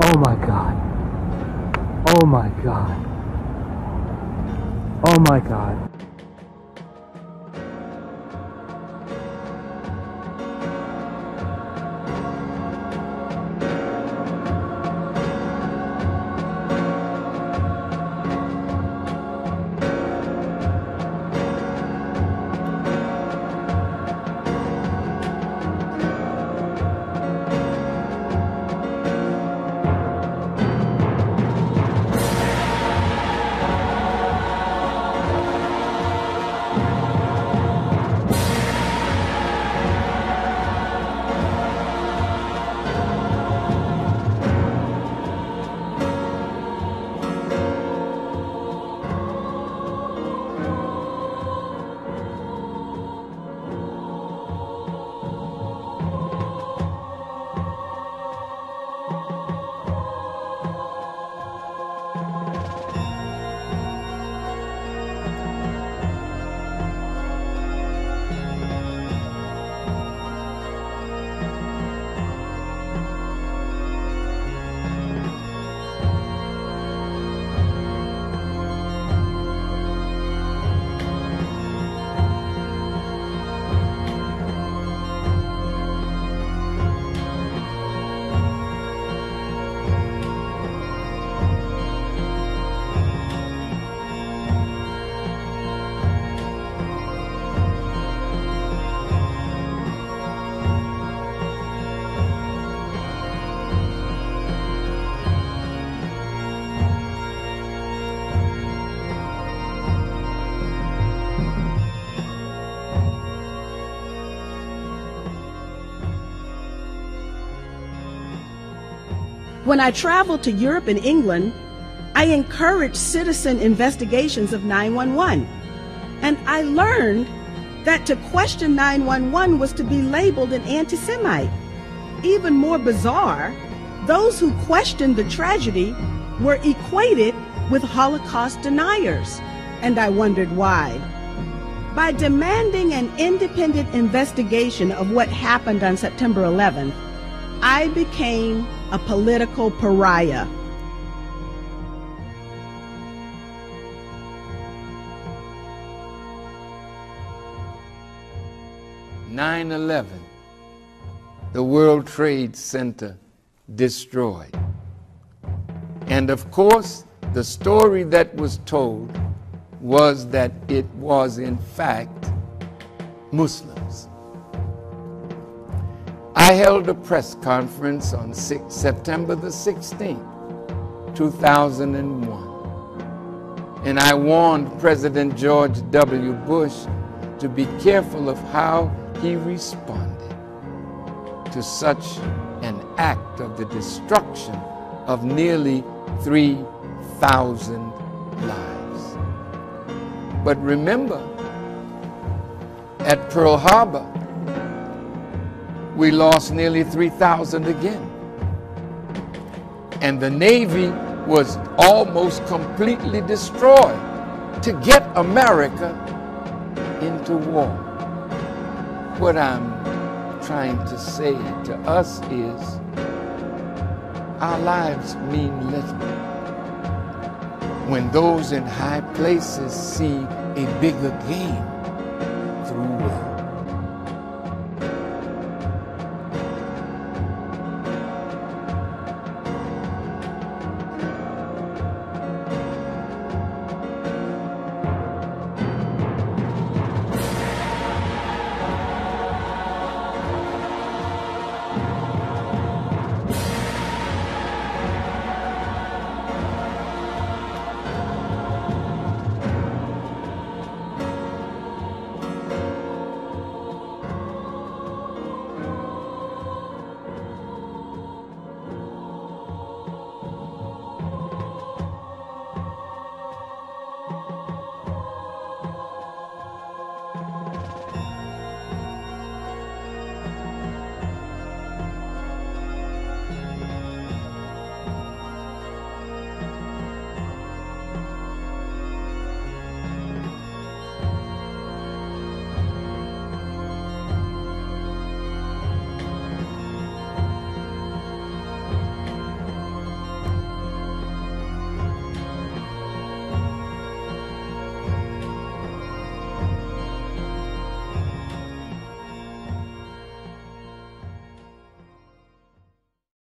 Oh my God. Oh my God. Oh my God. When I traveled to Europe and England, I encouraged citizen investigations of 911. And I learned that to question 911 was to be labeled an anti-Semite. Even more bizarre, those who questioned the tragedy were equated with Holocaust deniers. And I wondered why. By demanding an independent investigation of what happened on September 11th, I became a political pariah. "9/11, the World Trade Center destroyed. And of course, the story that was told was that it was in fact Muslims. I held a press conference on September the 16th, 2001, and I warned President George W. Bush to be careful of how he responded to such an act of the destruction of nearly 3,000 lives. But remember, at Pearl Harbor, we lost nearly 3,000 again. And the Navy was almost completely destroyed to get America into war. What I'm trying to say to us is our lives mean little when those in high places see a bigger game through war.